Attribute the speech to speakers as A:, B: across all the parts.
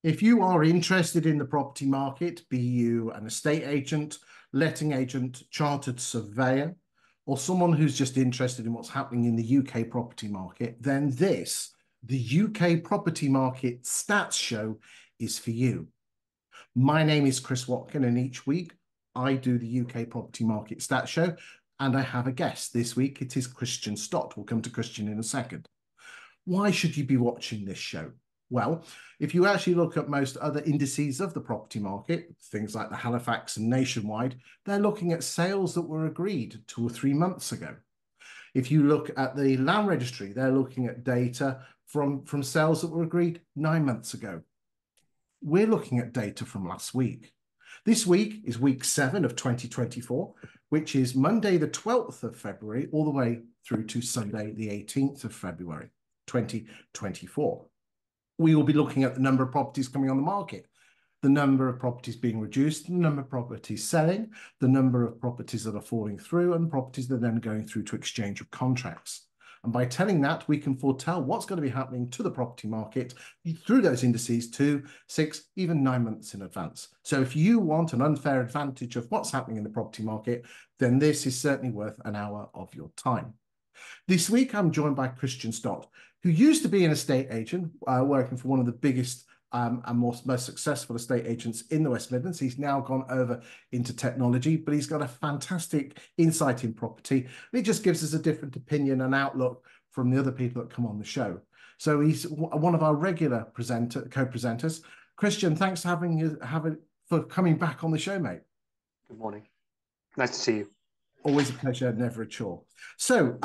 A: If you are interested in the property market, be you an estate agent, letting agent, chartered surveyor, or someone who's just interested in what's happening in the UK property market, then the UK Property Market Stats Show, is for you. My name is Chris Watkin, and each week I do the UK Property Market Stats Show, and I have a guest. This week it is Christian Stott. We'll come to Christian in a second. Why should you be watching this show? Well, if you actually look at most other indices of the property market, things like the Halifax and Nationwide, they're looking at sales that were agreed 2 or 3 months ago. If you look at the Land Registry, they're looking at data from sales that were agreed 9 months ago. We're looking at data from last week. This week is week 7 of 2024, which is Monday the 12th of February all the way through to Sunday the 18th of February 2024. We will be looking at the number of properties coming on the market, the number of properties being reduced, the number of properties selling, the number of properties that are falling through, and properties that are then going through to exchange of contracts. And by telling that, we can foretell what's going to be happening to the property market through those indices 2, 6, even 9 months in advance. So if you want an unfair advantage of what's happening in the property market, then this is certainly worth an hour of your time. This week, I'm joined by Christian Stott, who used to be an estate agent working for one of the biggest and most successful estate agents in the West Midlands. He's now gone over into technology, but he's got a fantastic insight in property. And it just gives us a different opinion and outlook from the other people that come on the show. So he's one of our regular co-presenters. Christian, thanks for coming back on the show, mate.
B: Good morning. Nice to see you.
A: Always a pleasure, never a chore. So,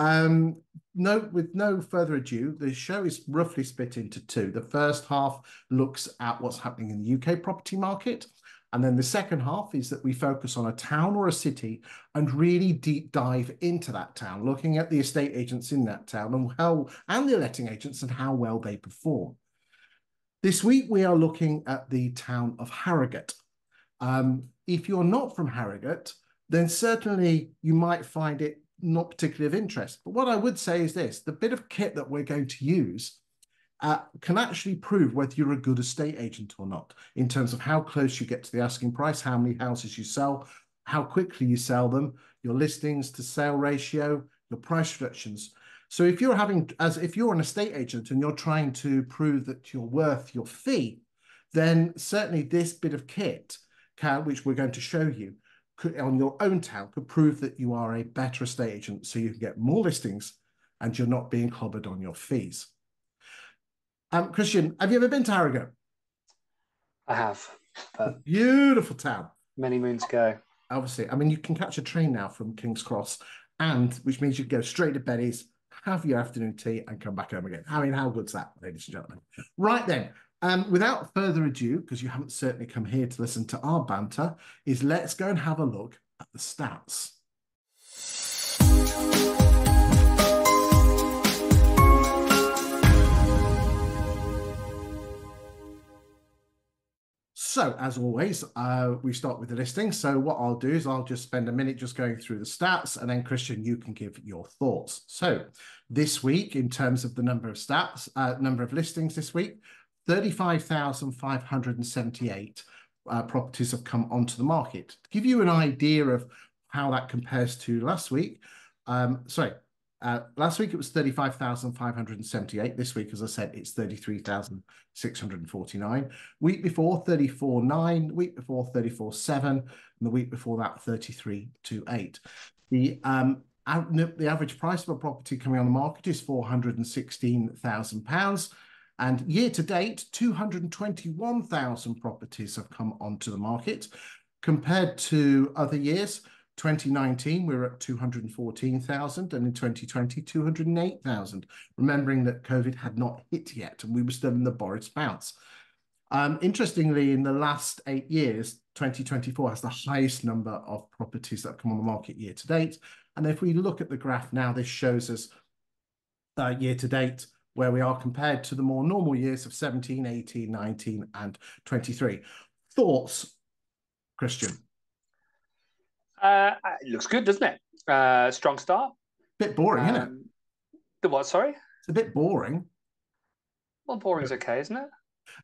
A: with no further ado, the show is roughly split into 2. The first half looks at what's happening in the UK property market. And then the second half is that we focus on a town or a city and really deep dive into that town, looking at the estate agents in that town and the letting agents and how well they perform. This week, we are looking at the town of Harrogate. If you're not from Harrogate, then certainly you might find it not particularly of interest. But what I would say is this: the bit of kit that we're going to use can actually prove whether you're a good estate agent or not, in terms of how close you get to the asking price, how many houses you sell, how quickly you sell them, your listings to sale ratio, your price reductions. So if you're an estate agent and you're trying to prove that you're worth your fee, then certainly this bit of kit, which we're going to show you, on your own town, could prove that you are a better estate agent, so you can get more listings and you're not being clobbered on your fees. Christian, have you ever been to Harrogate?
B: I have.
A: Beautiful town.
B: Many moons ago.
A: Obviously, I mean, you can catch a train now from King's Cross, which means you can go straight to Betty's, have your afternoon tea, and come back home again. I mean, how good's that, ladies and gentlemen? Right then. Without further ado, because you haven't certainly come here to listen to our banter, let's go and have a look at the stats. So, as always, we start with the listing. So what I'll do is I'll just spend a minute just going through the stats, and then, Christian, you can give your thoughts. So this week, in terms of the number of listings this week, 35,578 properties have come onto the market. To give you an idea of how that compares to last week, last week it was 35,578. This week, as I said, it's 33,649. Week before, 34,900. Week before, 34,700. And the week before that, 33,280. The average price of a property coming on the market is £416,000. And year to date, 221,000 properties have come onto the market. Compared to other years, 2019, we were at 214,000, and in 2020, 208,000, remembering that COVID had not hit yet, and we were still in the Boris bounce. Interestingly, in the last 8 years, 2024 has the highest number of properties that have come on the market year to date. And if we look at the graph now, this shows us year to date where we are compared to the more normal years of 17, 18, 19, and 23. Thoughts, Christian?
B: It looks good, doesn't it? Strong start.
A: Bit boring, isn't it?
B: The what, sorry?
A: It's a bit boring.
B: Well, boring's okay, isn't it?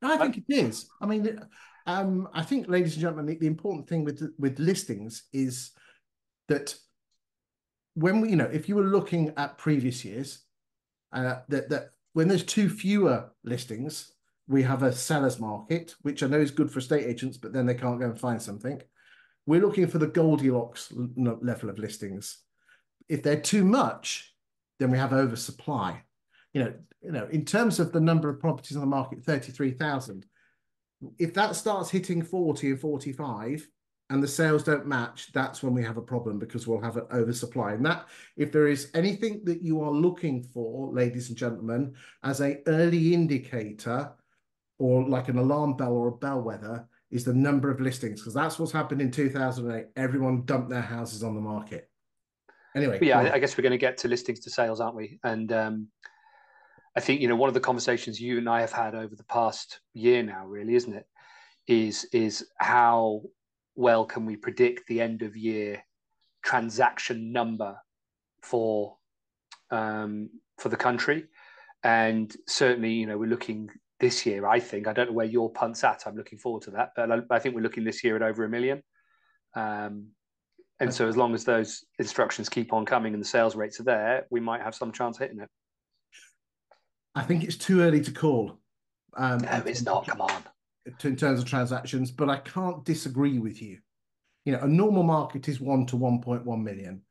A: I
B: Uh,
A: think it is. I mean, I think, ladies and gentlemen, the important thing with listings is that when we, if you were looking at previous years, that when there's too fewer listings, we have a seller's market, which I know is good for estate agents, but then they can't go and find something. We're looking for the Goldilocks level of listings. If they're too much, then we have oversupply. In terms of the number of properties on the market, 33,000. If that starts hitting 40 and 45 and the sales don't match, that's when we have a problem because we'll have an oversupply. And that, if there is anything that you are looking for, ladies and gentlemen, as a early indicator or like an alarm bell or a bellwether, is the number of listings, because that's what's happened in 2008. Everyone dumped their houses on the market. Anyway,
B: but yeah,
A: go on.
B: I guess we're going to get to listings to sales, aren't we? And I think one of the conversations you and I have had over the past year now, really, isn't it? Is how well can we predict the end of year transaction number for for the country? And certainly, we're looking this year. I don't know where your punt's at. I'm looking forward to that, but I think we're looking this year at over 1 million. Um, and
A: I,
B: so, as long as those instructions keep on coming and the sales rates are there, we might have some chance of hitting it.
A: I think it's too early to call
B: No, it's not. Come on.
A: in terms of transactions, but I can't disagree with you. A normal market is 1 to 1.1 million.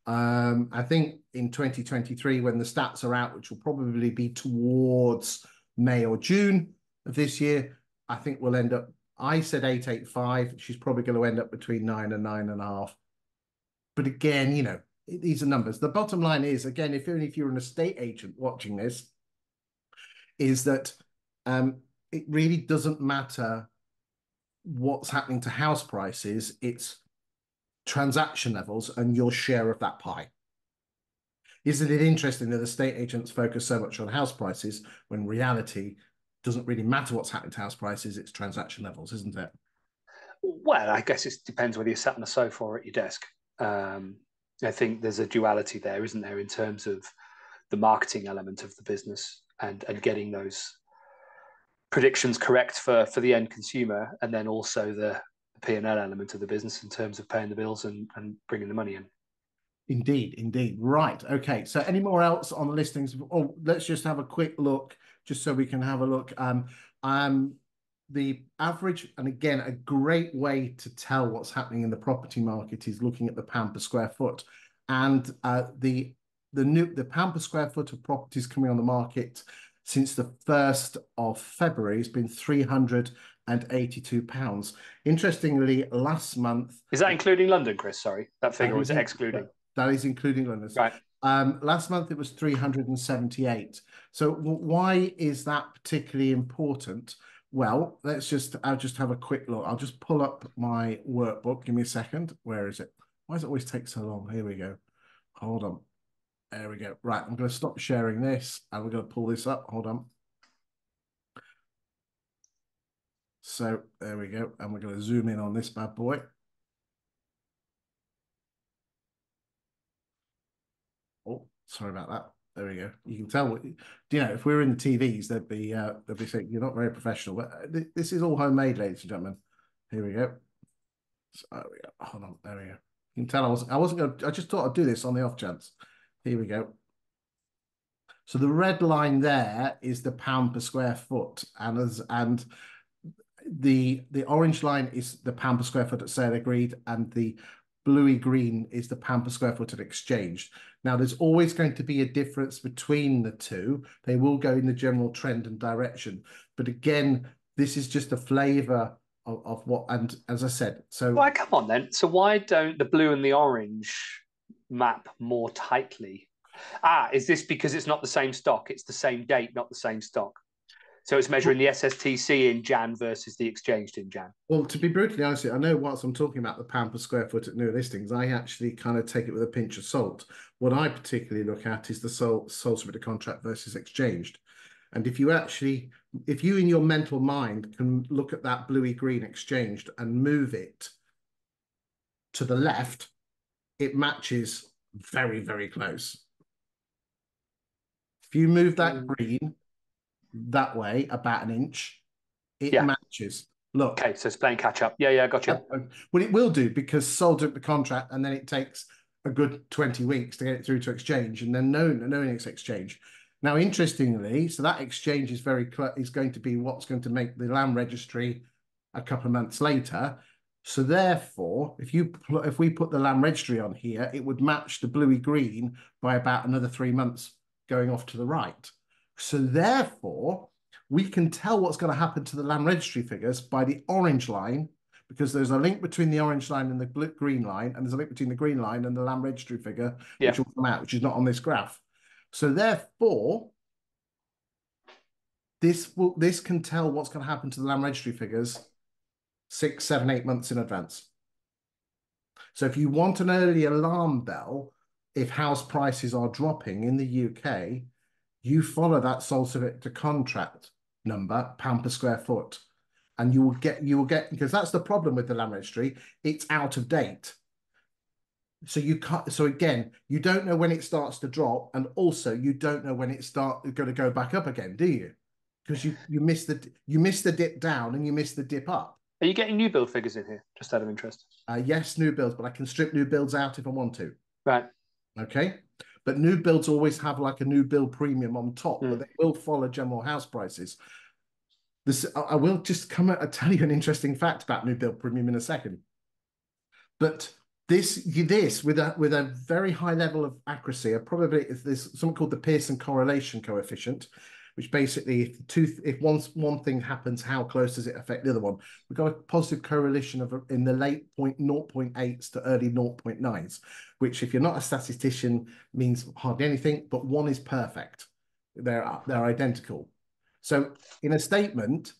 A: I think in 2023, when the stats are out, which will probably be towards May or June of this year, I think we'll end up. I said 885. She's probably going to end up between 9 and 9.5. But again, these are numbers. The bottom line is, again, if you're an estate agent watching this, is that it really doesn't matter what's happening to house prices. It's transaction levels and your share of that pie. Isn't it interesting that estate agents focus so much on house prices when reality doesn't really matter what's happening to house prices, it's transaction levels, isn't it?
B: Well, I guess it depends whether you're sat on a sofa or at your desk. I think there's a duality there, isn't there, in terms of the marketing element of the business and getting those predictions correct for the end consumer, and then also the P&L element of the business in terms of paying the bills and bringing the money in.
A: Indeed, indeed. Right. Okay. So any more else on the listings? Oh, let's just have a quick look, just so we can have a look. The average, and again, a great way to tell what's happening in the property market is looking at the pound per square foot. And the pound per square foot of properties coming on the market since the 1st of February has been £382. Interestingly, last month,
B: Is that including London, Chris? Sorry, that
A: that
B: figure
A: is
B: was excluding.
A: that is including London's.
B: Right.
A: Last month it was 378. So why is that particularly important? Well, I'll just have a quick look. I'll just pull up my workbook. Give me a second. Where is it? Why does it always take so long? Here we go. Hold on. There we go. Right, I'm going to stop sharing this and we're going to pull this up. Hold on. So there we go. And we're going to zoom in on this bad boy. Oh, sorry about that. There we go. You can tell what if we were in the TVs, they'd be saying you're not very professional. But this is all homemade, ladies and gentlemen. Here we go. So, there we go. Hold on. There we go. You can tell I wasn't going to. I just thought I'd do this on the off chance. Here we go. So the red line there is the pound per square foot, and the orange line is the pound per square foot at sale agreed, and the bluey green is the pound per square foot at exchanged. Now, there's always going to be a difference between the two. They will go in the general trend and direction. But again, this is just a flavour of what, and as I said, so
B: Why, come on then. So why don't the blue and the orange map more tightly? Is this because it's not the same stock? It's the same date, not the same stock. So it's measuring the SSTC in Jan versus the exchanged in Jan.
A: well, to be brutally honest, I know whilst I'm talking about the pound per square foot at new listings, I actually kind of take it with a pinch of salt. What I particularly look at is the sole subject contract versus exchanged. And if you in your mental mind can look at that bluey green exchanged and move it to the left, it matches very, very close. If you move that green that way about an inch, it
B: Yeah.
A: matches. Look,
B: Okay. So it's playing catch up. Yeah. Yeah. Gotcha.
A: yep. Well, it will do because sold took the contract and then it takes a good 20 weeks to get it through to exchange and then knowing it's exchange. Now, interestingly, so that exchange is is going to be what's going to make the land registry a couple of months later. So therefore, if we put the land registry on here, it would match the bluey green by about another 3 months going off to the right. So therefore, we can tell what's going to happen to the land registry figures by the orange line, because there's a link between the orange line and the green line, and there's a link between the green line and the land registry figure, which
B: Yeah.
A: will come out, which is not on this graph. So therefore, this can tell what's going to happen to the land registry figures 6, 7, 8 months in advance. So if you want an early alarm bell, if house prices are dropping in the UK, you follow that sole subject to contract number, pound per square foot, and you will get because that's the problem with the land registry, it's out of date. So you can't. So again, you don't know when it starts to drop, and also you don't know when it's going to go back up again, do you? Because you miss the dip down and you miss the dip up.
B: Are you getting new build figures in here? Just out of interest.
A: Yes, new builds, but I can strip new builds out if I want to.
B: Right.
A: Okay. But new builds always have like a new build premium on top, but
B: Mm.
A: they will follow general house prices. I will just come and tell you an interesting fact about new build premium in a second. But this with a very high level of accuracy, probably there's something called the Pearson correlation coefficient, which basically if one thing happens, how close does it affect the other one? We've got a positive correlation of in the late 0.8s to early 0.9s, which if you're not a statistician means hardly anything, but one is perfect. They're identical. So in a statement,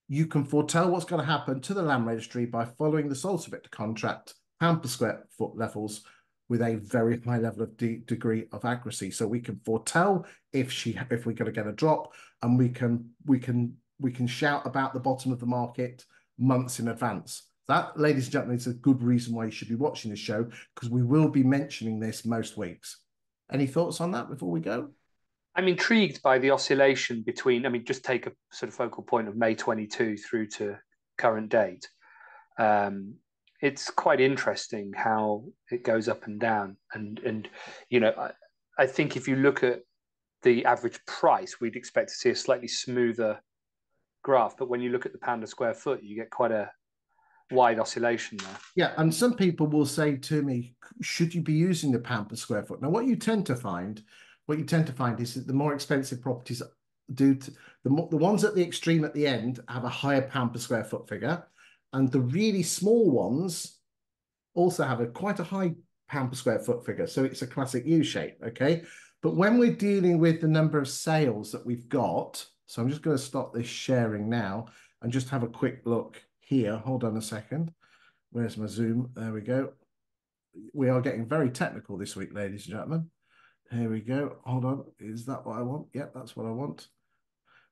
A: you can foretell what's going to happen to the land registry by following the sole subject contract pound per square foot levels with a very high level of degree of accuracy. So we can foretell if we're going to get a drop, and we can shout about the bottom of the market months in advance. That, ladies and gentlemen, is a good reason why you should be watching this show, because we will be mentioning this most weeks. Any thoughts on that before we go?
B: I'm intrigued by the oscillation between, I mean, just take a sort of focal point of May 22 through to current date. Um, it's quite interesting how it goes up and down. And you know, I think if you look at the average price, we'd expect to see a slightly smoother graph. But when you look at the pound a square foot, you get quite a wide oscillation there.
A: Yeah, and some people will say to me, should you be using the pound per square foot? Now, what you tend to find is that the more expensive properties the ones at the extreme at the end have a higher pound per square foot figure, and the really small ones also have quite a high pound per square foot figure. So it's a classic U shape, okay? But when we're dealing with the number of sales that we've got, so I'm just going to stop this sharing now and just have a quick look here. Hold on a second. Where's my Zoom? There we go. We are getting very technical this week, ladies and gentlemen. Here we go. Hold on. Is that what I want? Yep, that's what I want.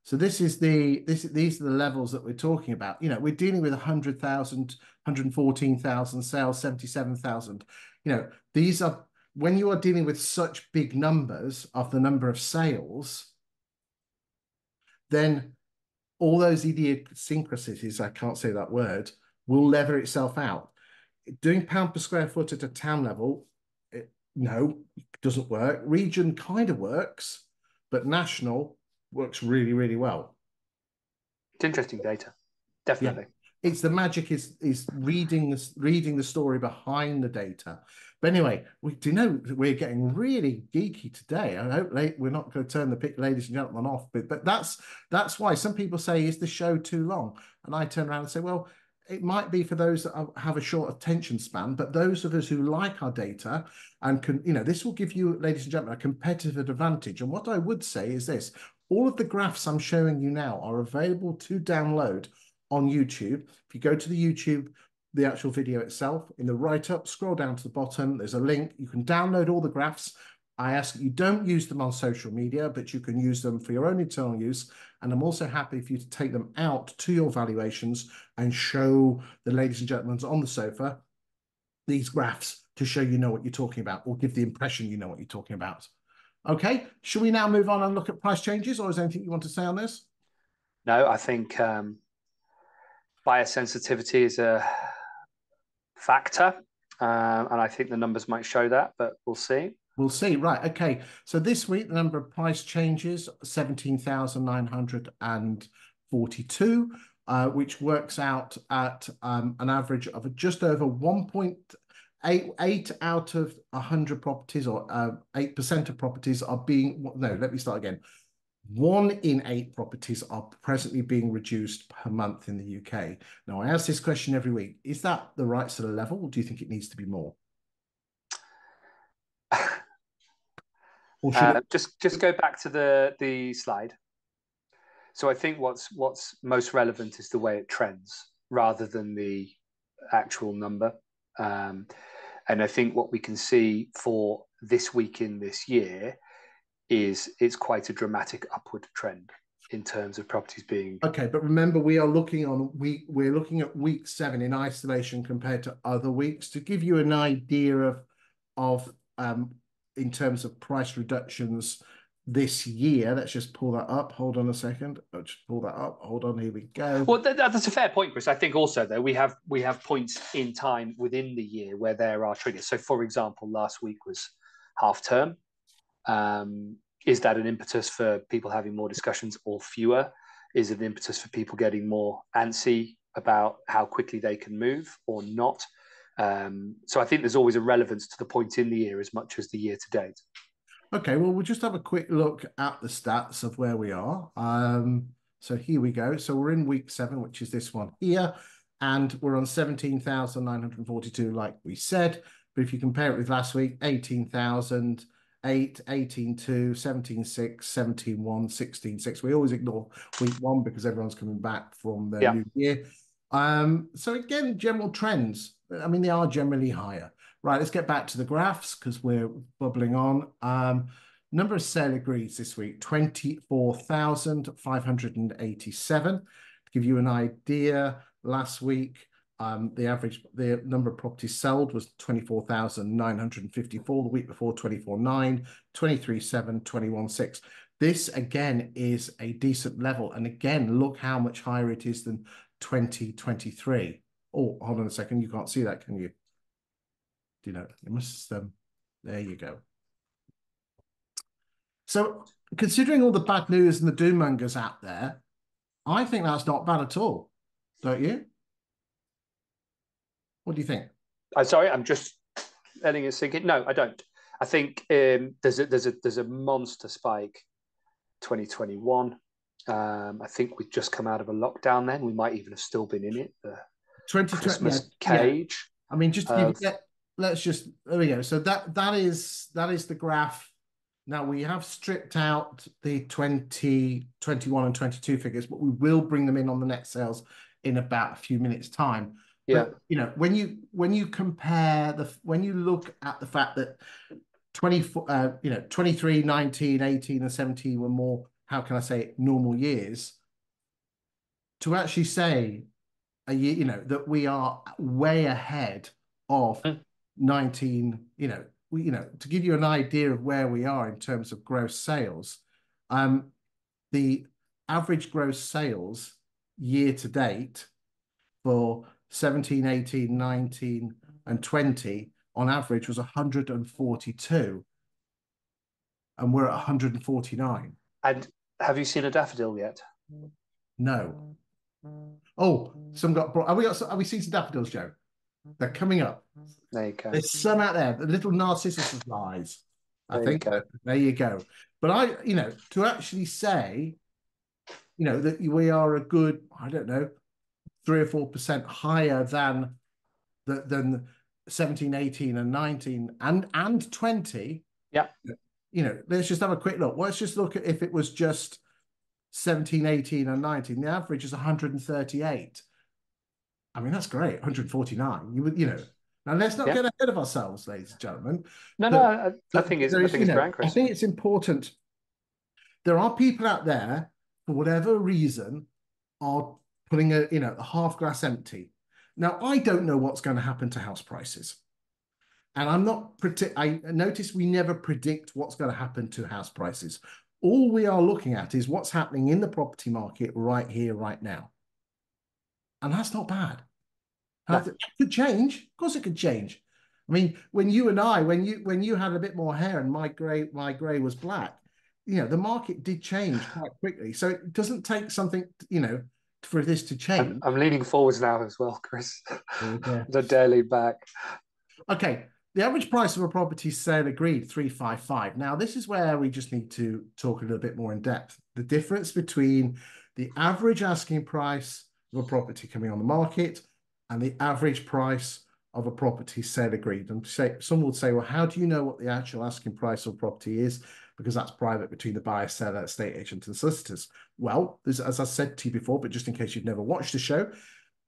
A: So these are the levels that we're talking about. You know, we're dealing with 100,000, 114,000 sales, 77,000. You know, these are when you are dealing with such big numbers of the number of sales, then all those idiosyncrasies, I can't say that word, will lever itself out. Doing pound per square foot at a town level, no, it doesn't work. Region kind of works, but national works really, really well.
B: It's interesting data,
A: Yeah.
B: definitely.
A: It's the magic is reading the story behind the data. But anyway, do you know we're getting really geeky today? I hope we're not going to turn the ladies and gentlemen off, but that's why some people say, is the show too long? And I turn around and say, well, it might be for those that have a short attention span, but those of us who like our data and can, this will give you, ladies and gentlemen, a competitive advantage. And what I would say is this: all of the graphs I'm showing you now are available to download on YouTube. If you go to the YouTube, the actual video itself, in the write-up, scroll down to the bottom, there's a link. You can download all the graphs. I ask that you don't use them on social media, but you can use them for your own internal use. And I'm also happy for you to take them out to your valuations and show the ladies and gentlemen on the sofa these graphs to show you know what you're talking about, or give the impression you know what you're talking about. Okay, should we now move on and look at price changes, or is there anything you want to say on this?
B: No, I think buyer sensitivity is a factor, and I think the numbers might show that, but we'll see.
A: We'll see. Right. Okay. So this week, the number of price changes, 17,942, which works out at an average of just over 1.88 out of 100 properties, or 8% of properties are being, no, let me start again. 1 in 8 properties are presently being reduced per month in the UK. Now, I ask this question every week. Is that the right sort of level, or do you think it needs to be more? Or should it?
B: Just go back to the slide. So I think what's most relevant is the way it trends rather than the actual number. And I think what we can see for this week in this year is it's quite a dramatic upward trend in terms of properties being.
A: Okay, but remember, we're looking at week 7 in isolation compared to other weeks to give you an idea of in terms of price reductions this year. Let's just pull that up. Hold on a second. I'll just pull that up. Hold on. Here we go.
B: Well, that's a fair point, Chris. I think also though we have points in time within the year where there are triggers. So, for example, last week was half term. Is that an impetus for people having more discussions or fewer? Is it an impetus for people getting more antsy about how quickly they can move or not? So I think there's always a relevance to the point in the year as much as the year to date.
A: Okay, well, we'll just have a quick look at the stats of where we are. So here we go. So we're in week 7, which is this one here, and we're on 17,942, like we said. But if you compare it with last week, 18,000. 8, 18.2, 17.6, 17.1, 16.6. We always ignore week 1 because everyone's coming back from the new year. So again, general trends. I mean, they are generally higher. Right, let's get back to the graphs because we're bubbling on. Number of sale agrees this week, 24,587. To give you an idea, last week, the number of properties sold was 24,954. The week before, 24,900, 23,700, 21,600. This again is a decent level, and again, look how much higher it is than 2023. Oh, hold on a second, you can't see that, can you? Do you know? It must. There you go. So, considering all the bad news and the doom mongers out there, I think that's not bad at all, don't you? What do you think?
B: I'm sorry, I'm just letting it sink in. No, I don't. I think there's a monster spike 2021. I think we've just come out of a lockdown then. We might even have still been in it. The
A: 2020
B: Christmas cage.
A: Yeah. I mean, just to give you, let's just, there we go. So that is the graph. Now we have stripped out the 2021 and 22 figures, but we will bring them in on the net sales in about a few minutes' time.
B: Yeah.
A: But you know, when you compare when you look at the fact that 24, 23, 19, 18, and 17 were more, how can I say, normal years, to actually say a year, that we are way ahead of 19, to give you an idea of where we are in terms of gross sales, the average gross sales year to date for 17, 18, 19, and 20 on average was 142, and we're at 149.
B: And have you seen a daffodil yet?
A: No. Oh, some got brought. Have we seen some daffodils, Joe? They're coming up.
B: There you go.
A: There's some out there, the little Narcissus eyes. I think. There you go. But to actually say, that we are a good, I don't know, 3 or 4% higher than 17, 18, and 19 and 20.
B: Yeah.
A: Let's just have a quick look. Let's just look at if it was just 17, 18, and 19. The average is 138. I mean, that's great. 149. Now let's not get ahead of ourselves, ladies and gentlemen.
B: No, I think it's grand, Chris.
A: I think it's important. There are people out there, for whatever reason, are putting a half glass empty. Now, I don't know what's going to happen to house prices. And I notice we never predict what's going to happen to house prices. All we are looking at is what's happening in the property market right here, right now. And that's not bad.
B: No,
A: It could change. Of course, it could change. I mean, when you had a bit more hair and my grey was black, the market did change quite quickly. So it doesn't take something, for this to change.
B: I'm leaning forwards now as well, Chris.
A: Yeah.
B: I don't dare lean back.
A: Okay. The average price of a property sale agreed 355. Now, this is where we just need to talk a little bit more in depth. The difference between the average asking price of a property coming on the market and the average price of a property sale agreed. And some would say, well, how do you know what the actual asking price of a property is? Because that's private between the buyer, seller, estate agent, and solicitors. Well, as I said to you before, but just in case you've never watched the show,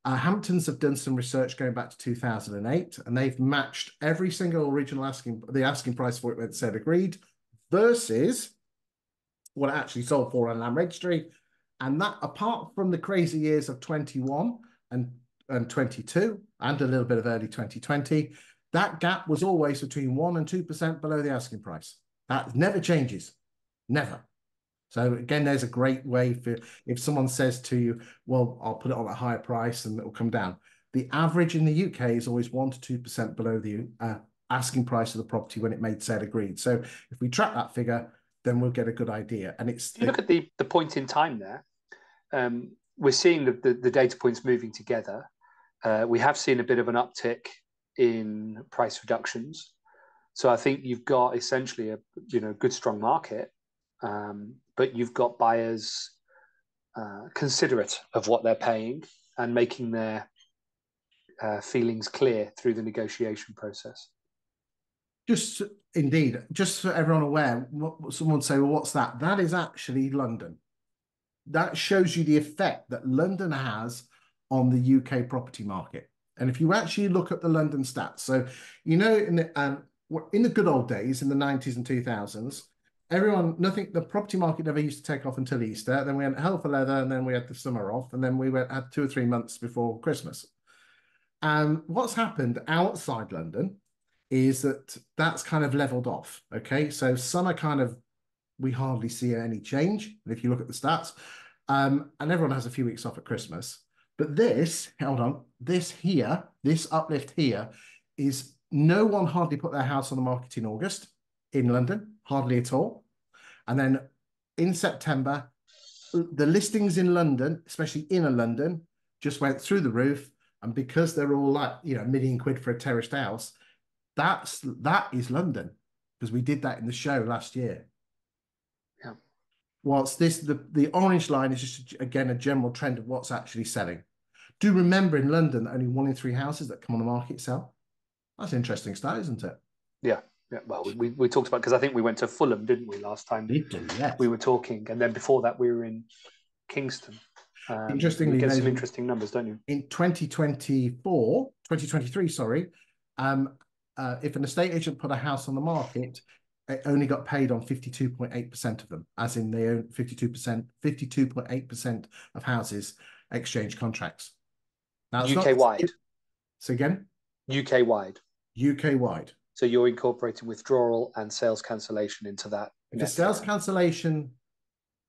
A: Hamptons have done some research going back to 2008, and they've matched every single original the asking price for it when it said agreed versus what it actually sold for on land registry. And that, apart from the crazy years of 21 and 22, and a little bit of early 2020, that gap was always between 1% and 2% below the asking price. That never changes. Never. So again, there's a great way for if someone says to you, well, I'll put it on a higher price and it'll come down. The average in the UK is always 1% to 2% below the asking price of the property when it made sale agreed. So if we track that figure, then we'll get a good idea. And it's
B: If you look at the point in time there, we're seeing the data points moving together. We have seen a bit of an uptick in price reductions. So I think you've got essentially a good strong market, but you've got buyers considerate of what they're paying and making their feelings clear through the negotiation process.
A: just indeed, just so everyone aware, someone would say, well, what's that? That is actually London. That shows you the effect that London has on the UK property market. And if you actually look at the London stats, so in the good old days, in the 90s and 2000s, the property market never used to take off until Easter. Then we had hell for leather, and then we had the summer off, and then had 2 or 3 months before Christmas. And what's happened outside London is that that's kind of leveled off. Okay, so summer kind of we hardly see any change if you look at the stats. And everyone has a few weeks off at Christmas. But hold on, this uplift here is no one hardly put their house on the market in August in London, hardly at all. And then in September, the listings in London, especially inner London, just went through the roof. And because they're all like, £1,000,000 for a terraced house, that is London, because we did that in the show last year.
B: Yeah.
A: Whilst the orange line is just, again, a general trend of what's actually selling. Do remember in London that only 1 in 3 houses that come on the market sell. That's interesting stat, isn't it?
B: Yeah. Yeah. Well, we talked about, because I think we went to Fulham, didn't we, last time
A: Did do, yes.
B: we were talking? And then before that, we were in Kingston. You
A: Interestingly,
B: get some interesting numbers, don't you?
A: in 2023, sorry, if an estate agent put a house on the market, it only got paid on 52.8% of them, as in they own 52.8% of houses exchange contracts. Now, it's
B: UK
A: not.
B: wide.
A: So again,
B: UK wide.
A: UK wide.
B: So you're incorporating withdrawal and sales cancellation into that.
A: If it's sales cancellation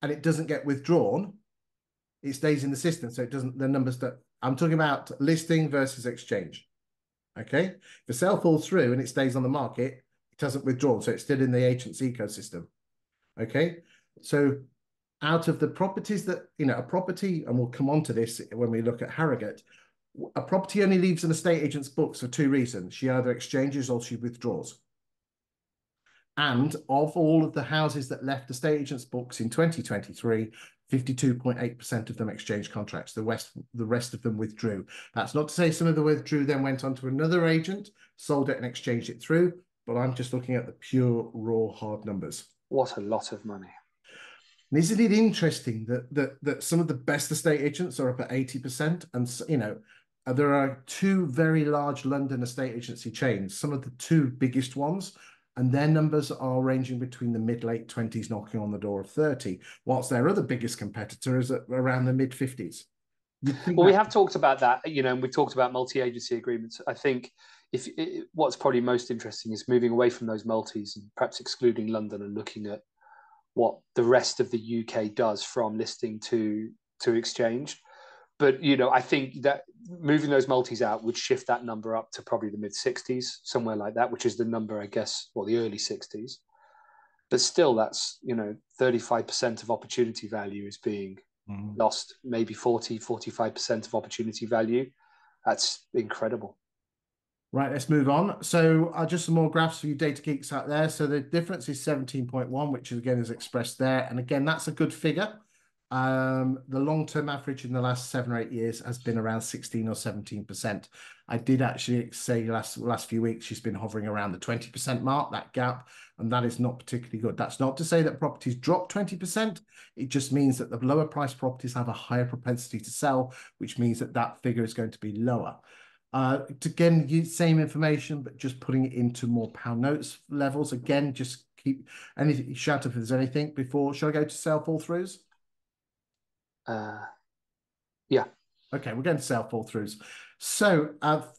A: and it doesn't get withdrawn, it stays in the system. So it doesn't, the numbers that I'm talking about listing versus exchange. Okay. If the sale falls through and it stays on the market, it doesn't withdraw. So it's still in the agent's ecosystem. Okay. So out of the properties that, a property, and we'll come on to this when we look at Harrogate, a property only leaves an estate agent's books for 2 reasons. She either exchanges or she withdraws. And of all of the houses that left estate agents' books in 2023, 52.8% of them exchanged contracts. The rest of them withdrew. That's not to say some of the withdrew then went on to another agent, sold it and exchanged it through, but I'm just looking at the pure, raw, hard numbers.
B: What a lot of money.
A: And isn't it interesting that some of the best estate agents are up at 80%? And, there are 2 very large London estate agency chains, some of the 2 biggest ones, and their numbers are ranging between the mid-late 20s, knocking on the door of 30, whilst their other biggest competitor is at around the mid-50s.
B: Well, we have talked about that, and we've talked about multi-agency agreements. I think what's probably most interesting is moving away from those multis and perhaps excluding London and looking at what the rest of the UK does from listing to exchange. but I think that moving those multis out would shift that number up to probably the mid 60s, somewhere like that, which is the number, I guess, or the early 60s. But still, that's 35% of opportunity value is being lost, maybe 45% of opportunity value. That's incredible.
A: Right, let's move on. So just some more graphs for you data geeks out there. So the difference is 17.1, which again is expressed there. And again, that's a good figure. The long-term average in the last 7 or 8 years has been around 16 or 17%. I did actually say last few weeks she's been hovering around the 20% mark, that gap, and that is not particularly good. That's not to say that properties drop 20%. It just means that the lower price properties have a higher propensity to sell, which means that that figure is going to be lower. Again, use same information, but just putting it into more pound notes levels. Again, just keep anything, shout if there's anything before. Shall I go to sell fall throughs?
B: Yeah.
A: Okay, we're going to sell fall throughs. So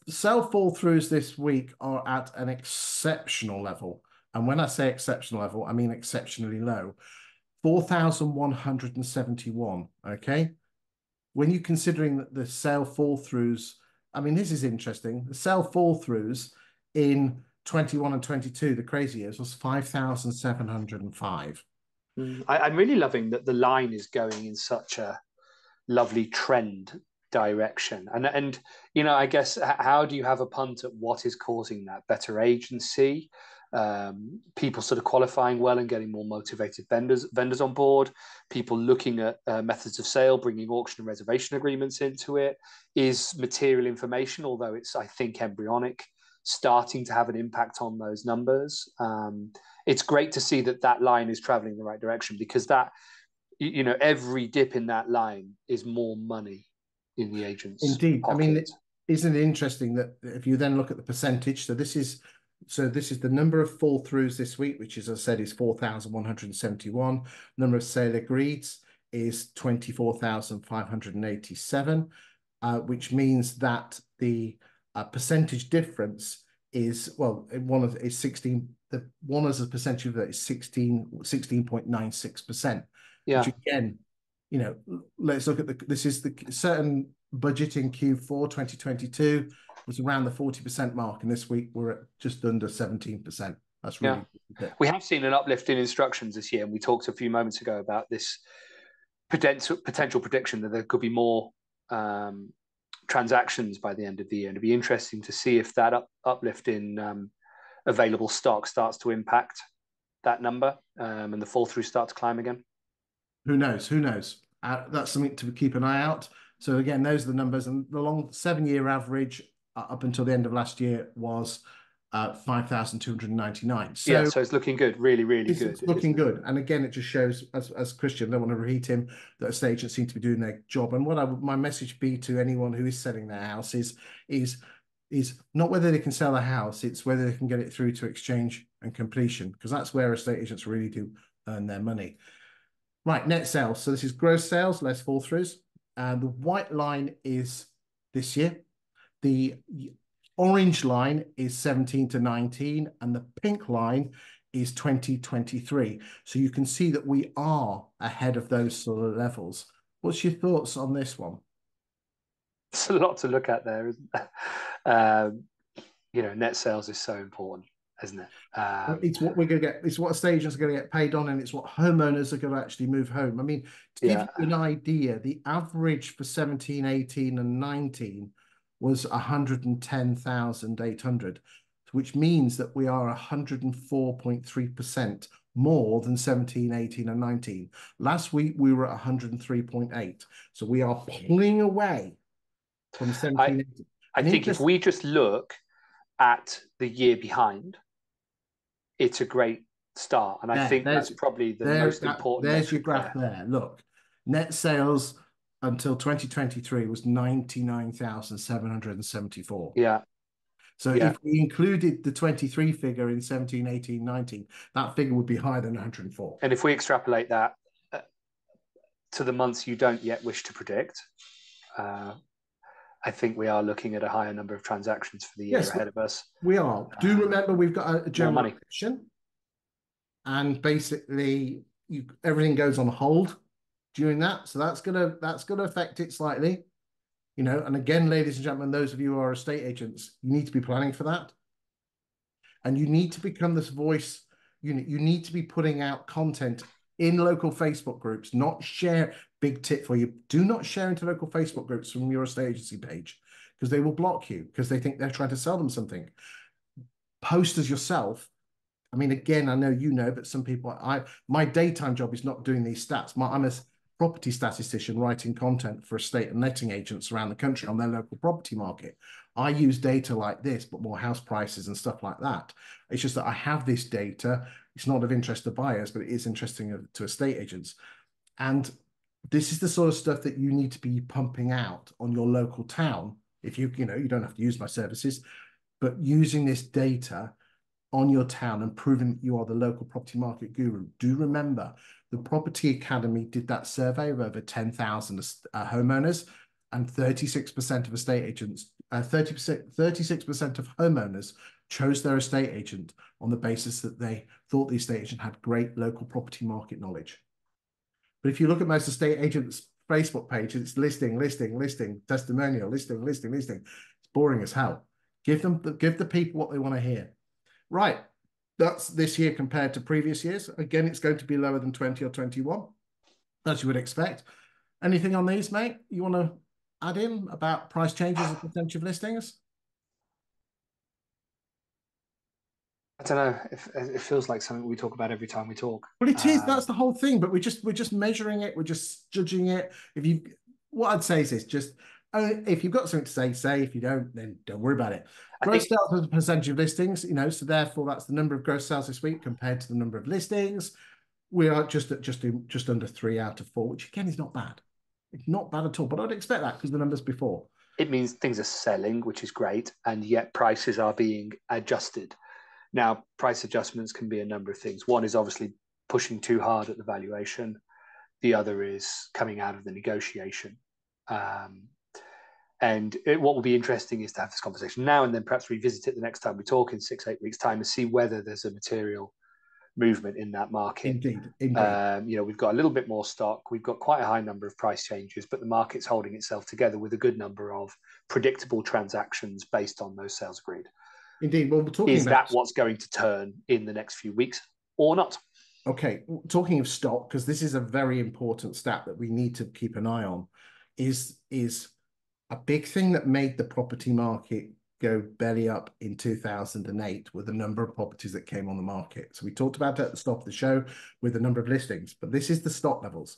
A: sell fall throughs this week are at an exceptional level. And when I say exceptional level, I mean exceptionally low. 4,171. Okay. When you're considering that the sale fall throughs, I mean, this is interesting. The sale fall throughs in 21 and 22, the crazy years, was 5,705.
B: I'm really loving that the line is going in such a lovely trend direction. And I guess how do you have a punt at what is causing that? Better agency, people sort of qualifying well and getting more motivated vendors on board, people looking at methods of sale, bringing auction and reservation agreements into it. Is material information, although it's, I think, embryonic, starting to have an impact on those numbers? It's great to see that line is traveling in the right direction, because that, every dip in that line is more money in the agent's
A: Indeed. I
B: pocket.
A: mean, isn't it interesting that if you then look at the percentage, so this is the number of fall throughs this week, which, as I said, is 4,171. Number of sale agreeds is 24,587, which means that the percentage difference is, well, one of is 16. The one as a percentage of that is 16.96%, which
B: Yeah.
A: again, let's look at this is the certain budget in Q4 2022 was around the 40% mark, and this week we're at just under 17%. That's
B: Yeah.
A: really good.
B: We have seen an uplift in instructions this year, and we talked a few moments ago about this potential prediction that there could be more transactions by the end of the year. And it'd be interesting to see if that uplift in available stock starts to impact that number, and the fall through start to climb again.
A: Who knows? Who knows? That's something to keep an eye out. So again, those are the numbers, and the long 7-year average up until the end of last year was 5,299.
B: Yeah,
A: So
B: so it's looking good, really, really good.
A: it's looking good. And again, it just shows, as Christian, I don't want to repeat him, that estate agents seem to be doing their job. And my message be to anyone who is selling their house is not whether they can sell a house, it's whether they can get it through to exchange and completion, because that's where estate agents really do earn their money. Right, net sales. So this is gross sales, less fall throughs. And the white line is this year. The orange line is 17 to 19, and the pink line is 2023. So you can see that we are ahead of those sort of levels. What's your thoughts on this one?
B: It's a lot to look at there, isn't there? Net sales is so important, isn't it?
A: It's what we're going to get. It's what estate agents are going to get paid on, and it's what homeowners are going to actually move home. I mean, to give
B: Yeah.
A: you an idea, the average for 17, 18, and 19 was 110,800, which means that we are 104.3% more than 17, 18, and 19. Last week, we were at 103.8. So we are pulling away from 17, 18.
B: I think if we just look at the year behind, it's a great start. And I think that's probably the most important
A: There's your
B: metric
A: graph there. Look, net sales until 2023 was 99,774.
B: Yeah.
A: So if we included the 23 figure in 17, 18, 19, that figure would be higher than 104.
B: And if we extrapolate that to the months you don't yet wish to predict, I think we are looking at a higher number of transactions for the year ahead of us.
A: We are. Do remember we've got a general election, and basically everything goes on hold during that. So that's gonna affect it slightly. And again, ladies and gentlemen, those of you who are estate agents, you need to be planning for that. And you need to become this voice. You need to be putting out content in local Facebook groups, not share. Big tip for you: do not share into local Facebook groups from your estate agency page, because they will block you because they think they're trying to sell them something. Post as yourself. I mean, again, I know but some people, my daytime job is not doing these stats. I'm a property statistician writing content for estate and letting agents around the country on their local property market. I use data like this, but more house prices and stuff like that. It's just that I have this data. It's not of interest to buyers, but it is interesting to estate agents. And this is the sort of stuff that you need to be pumping out on your local town. If you don't have to use my services, but using this data on your town and proving that you are the local property market guru. Do remember, the Property Academy did that survey of over 10,000 homeowners, and 36% of estate agents, 36% of homeowners chose their estate agent on the basis that they thought the estate agent had great local property market knowledge. But if you look at most estate agents' Facebook page, it's listing, listing, listing, testimonial, listing, listing, listing. It's boring as hell. Give the people what they want to hear. Right. That's this year compared to previous years. Again, it's going to be lower than 20 or 21, as you would expect. Anything on these, mate, you want to add in about price changes and percentage of listings?
B: I don't know. It feels like something we talk about every time we talk.
A: Well, it is. That's the whole thing. But we're just measuring it. We're just judging it. What I'd say is this: just if you've got something to say. If you don't, then don't worry about it. Gross sales as a percentage of listings, so therefore that's the number of gross sales this week compared to the number of listings. We are just under 3 out of 4, which again is not bad. It's not bad at all. But I'd expect that because the numbers before.
B: It means things are selling, which is great, and yet prices are being adjusted. Now, price adjustments can be a number of things. One is obviously pushing too hard at the valuation. The other is coming out of the negotiation. What will be interesting is to have this conversation now and then perhaps revisit it the next time we talk in 6-8 weeks' time and see whether there's a material movement in that market.
A: Indeed.
B: We've got a little bit more stock. We've got quite a high number of price changes, but the market's holding itself together with a good number of predictable transactions based on those sales agreed.
A: Indeed. Well, we're talking
B: about... Is that what's going to turn in the next few weeks or not?
A: Okay. Talking of stock, because this is a very important stat that we need to keep an eye on, is a big thing that made the property market go belly up in 2008 were the number of properties that came on the market. So we talked about it at the start of the show with the number of listings, but this is the stock levels.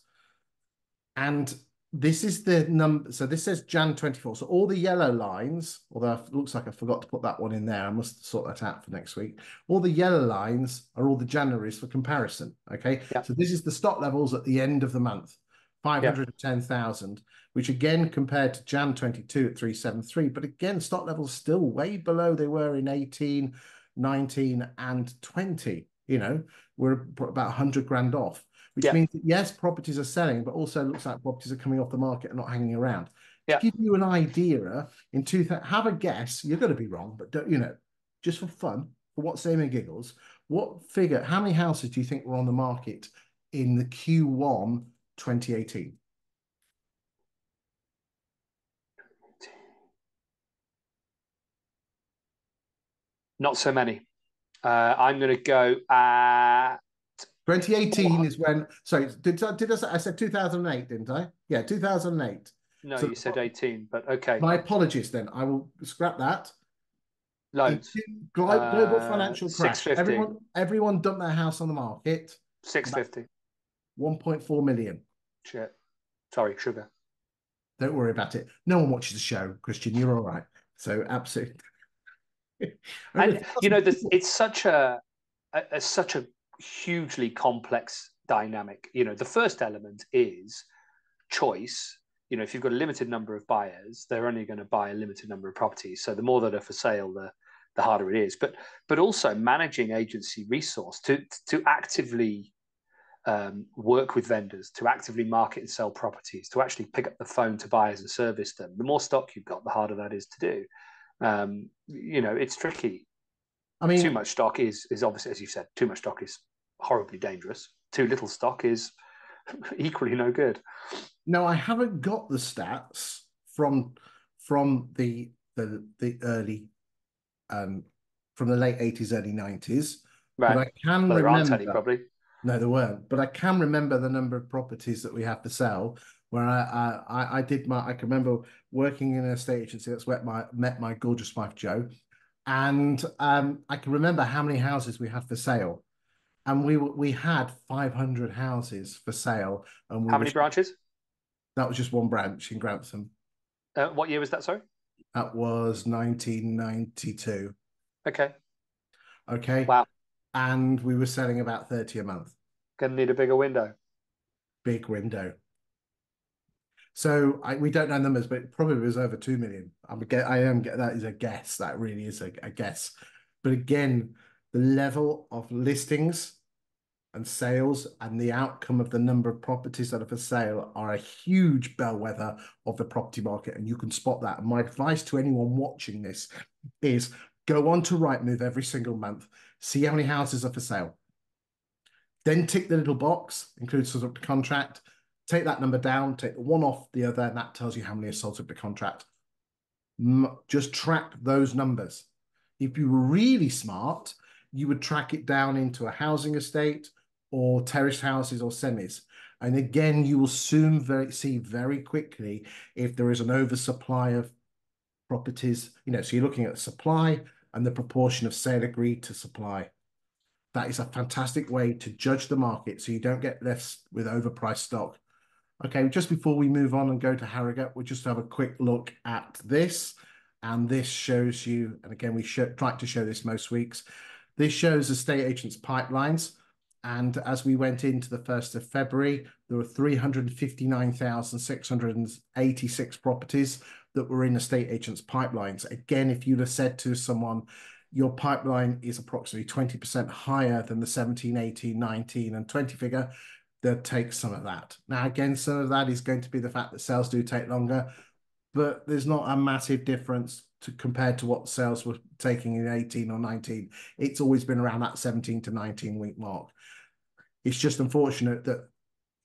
A: And this is the number. So this says Jan 24. So all the yellow lines, although it looks like I forgot to put that one in there. I must sort that out for next week. All the yellow lines are all the Januaries for comparison. Okay.
B: Yep.
A: So this is the stock levels at the end of the month. 510,000, which again compared to Jan 22 at 373. But again, stock levels still way below they were in 18, 19 and 20. We're about 100 grand off, which means that yes, properties are selling, but also looks like properties are coming off the market and not hanging around. To give you an idea, in 2000, have a guess. You're going to be wrong, but don't, just for fun, for what same and giggles, how many houses do you think were on the market in the Q1 2018?
B: Not so many. I'm going to go at
A: 2018 is when. Sorry, I said 2008, didn't I? Yeah, 2008.
B: No, so you said 18, but okay.
A: My apologies. Then I will scrap that.
B: Loads.
A: Global financial crash.
B: 650.
A: Everyone dumped their house on the market.
B: 650.
A: 1.4 million.
B: Shit. Sorry, sugar.
A: Don't worry about it. No one watches the show, Christian. You're all right. So absolutely.
B: And it's such a hugely complex dynamic. The first element is choice. If you've got a limited number of buyers, they're only going to buy a limited number of properties. So the more that are for sale, the harder it is. But also managing agency resource to actively work with vendors, to actively market and sell properties, to actually pick up the phone to buyers and service them. The more stock you've got, the harder that is to do. It's tricky. I mean, too much stock is obviously, as you said, too much stock is horribly dangerous. Too little stock is equally no good.
A: No, I haven't got the stats from from the early from the late 80s, early 90s, but
B: Right.
A: I can
B: Well, there aren't any
A: remember,
B: probably.
A: no, there weren't, but I can remember the number of properties that we have for sale where I did my, I can remember working in an estate agency. That's where I met my gorgeous wife, Jo. And I can remember how many houses we had for sale. And we had 500 houses for sale. And we
B: How
A: were,
B: many branches?
A: that was just one branch in Grantham.
B: What year was that? Sorry.
A: That was 1992.
B: Okay.
A: Okay.
B: Wow.
A: And we were selling about 30 a month.
B: Gonna need a bigger window.
A: Big window. So we don't know numbers, but it probably was over 2 million. That is a guess. That really is a guess. But again, the level of listings and sales and the outcome of the number of properties that are for sale are a huge bellwether of the property market, and you can spot that. And my advice to anyone watching this is go on to Rightmove every single month, see how many houses are for sale. Then tick the little box, include subject to contract, take that number down, take the one off the other, and that tells you how many are sold subject to contract. Just track those numbers. If you were really smart, you would track it down into a housing estate or terraced houses or semis. And again, you will soon see very quickly if there is an oversupply of properties. So you're looking at supply and the proportion of sale agreed to supply. That is a fantastic way to judge the market so you don't get left with overpriced stock. Okay, just before we move on and go to Harrogate, we'll just have a quick look at this. And this shows you, and again, we try to show this most weeks. This shows estate agents' pipelines. And as we went into the 1st of February, there were 359,686 properties that were in estate agents' pipelines. Again, if you'd have said to someone, your pipeline is approximately 20% higher than the 17, 18, 19, and 20 figure, they'll take some of that. Now, again, some of that is going to be the fact that sales do take longer, but there's not a massive difference compared to what sales were taking in 18 or 19. It's always been around that 17 to 19 week mark. It's just unfortunate that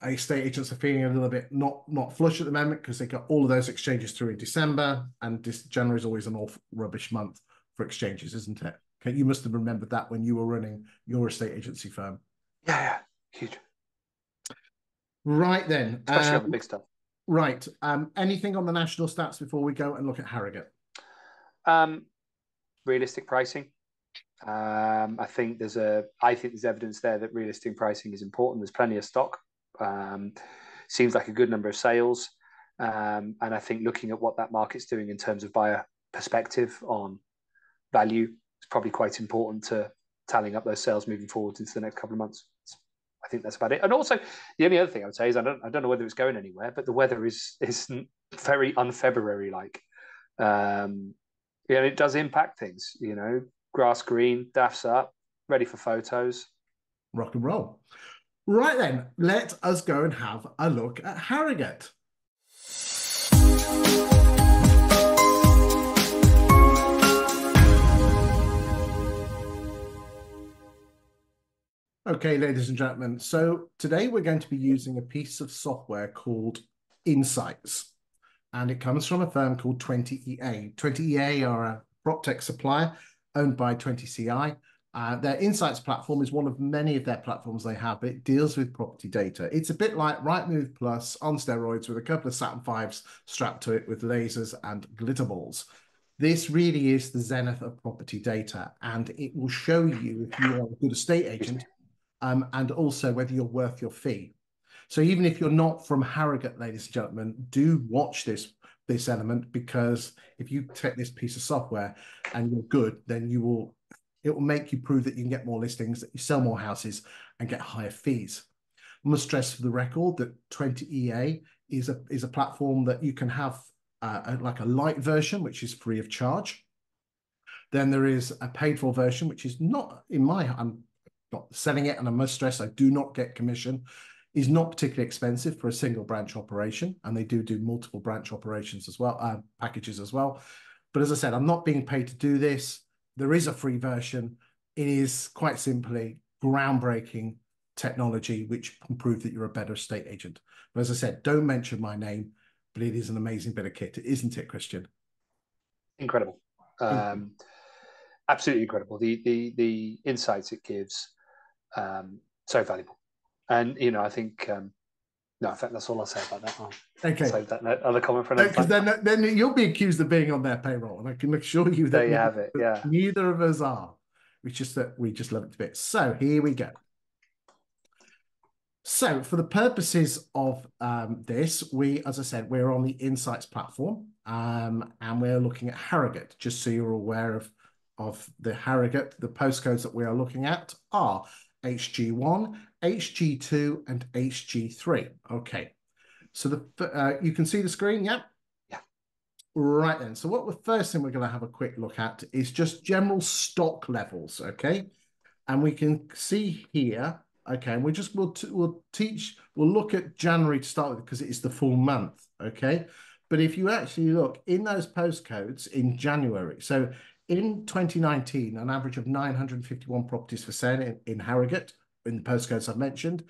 A: estate agents are feeling a little bit not flush at the moment because they got all of those exchanges through in December, and January is always an awful rubbish month for exchanges, isn't it? Okay, you must have remembered that when you were running your estate agency firm.
B: Yeah, yeah, huge.
A: Right then.
B: Especially on the big stuff.
A: Right. Anything on the national stats before we go and look at Harrogate?
B: Realistic pricing. I think there's evidence there that realistic pricing is important. There's plenty of stock. Seems like a good number of sales. And I think looking at what that market's doing in terms of buyer perspective on value is probably quite important to tallying up those sales moving forward into the next couple of months. I think that's about it. And also, the only other thing I would say is I don't know whether it's going anywhere, but the weather is very un-February like. It does impact things. Grass green, daffs up, ready for photos.
A: Rock and roll. Right then, let us go and have a look at Harrogate. Okay, ladies and gentlemen, so today we're going to be using a piece of software called Insights, and it comes from a firm called 20EA. 20EA are a PropTech supplier owned by 20CI. Their Insights platform is one of many of their platforms they have. It deals with property data. It's a bit like Rightmove Plus on steroids with a couple of Saturn Vs strapped to it with lasers and glitter balls. This really is the zenith of property data, and it will show you if you are a good estate agent and also whether you're worth your fee. So even if you're not from Harrogate, ladies and gentlemen, do watch this element, because if you take this piece of software and you're good, then it will make you prove that you can get more listings, that you sell more houses and get higher fees. I must stress for the record that 20EA is a platform that you can have like a light version, which is free of charge. Then there is a paid for version, which is not I'm not selling it, and I must stress I do not get commission, is not particularly expensive for a single branch operation, and they do multiple branch operations as well, packages as well. But as I said, I'm not being paid to do this. There is a free version. It is quite simply groundbreaking technology which can prove that you're a better estate agent. But as I said, don't mention my name. but it is an amazing bit of kit, isn't it, Christian?
B: Incredible. Um, Absolutely incredible. The insights it gives, so valuable. And I think no, in fact, that's all I'll say about that. I'll
A: Okay.
B: save that other comment for another
A: Because
B: time.
A: then you'll be accused of being on their payroll, and I can assure you
B: There
A: that
B: you have it. Yeah.
A: neither of us are. It's just that we just love it a bit. So here we go. So for the purposes of this, as I said, we're on the Insights platform, and we're looking at Harrogate. Just so you're aware of the Harrogate, the postcodes that we are looking at are HG1, HG2, and HG3. Okay. So you can see the screen, yeah?
B: Yeah.
A: Right then. So the first thing we're going to have a quick look at is just general stock levels, okay? And we can see here, okay, and we'll look at January to start with because it is the full month, okay? But if you actually look in those postcodes in January, so in 2019, an average of 951 properties for sale in Harrogate, in the postcodes I've mentioned.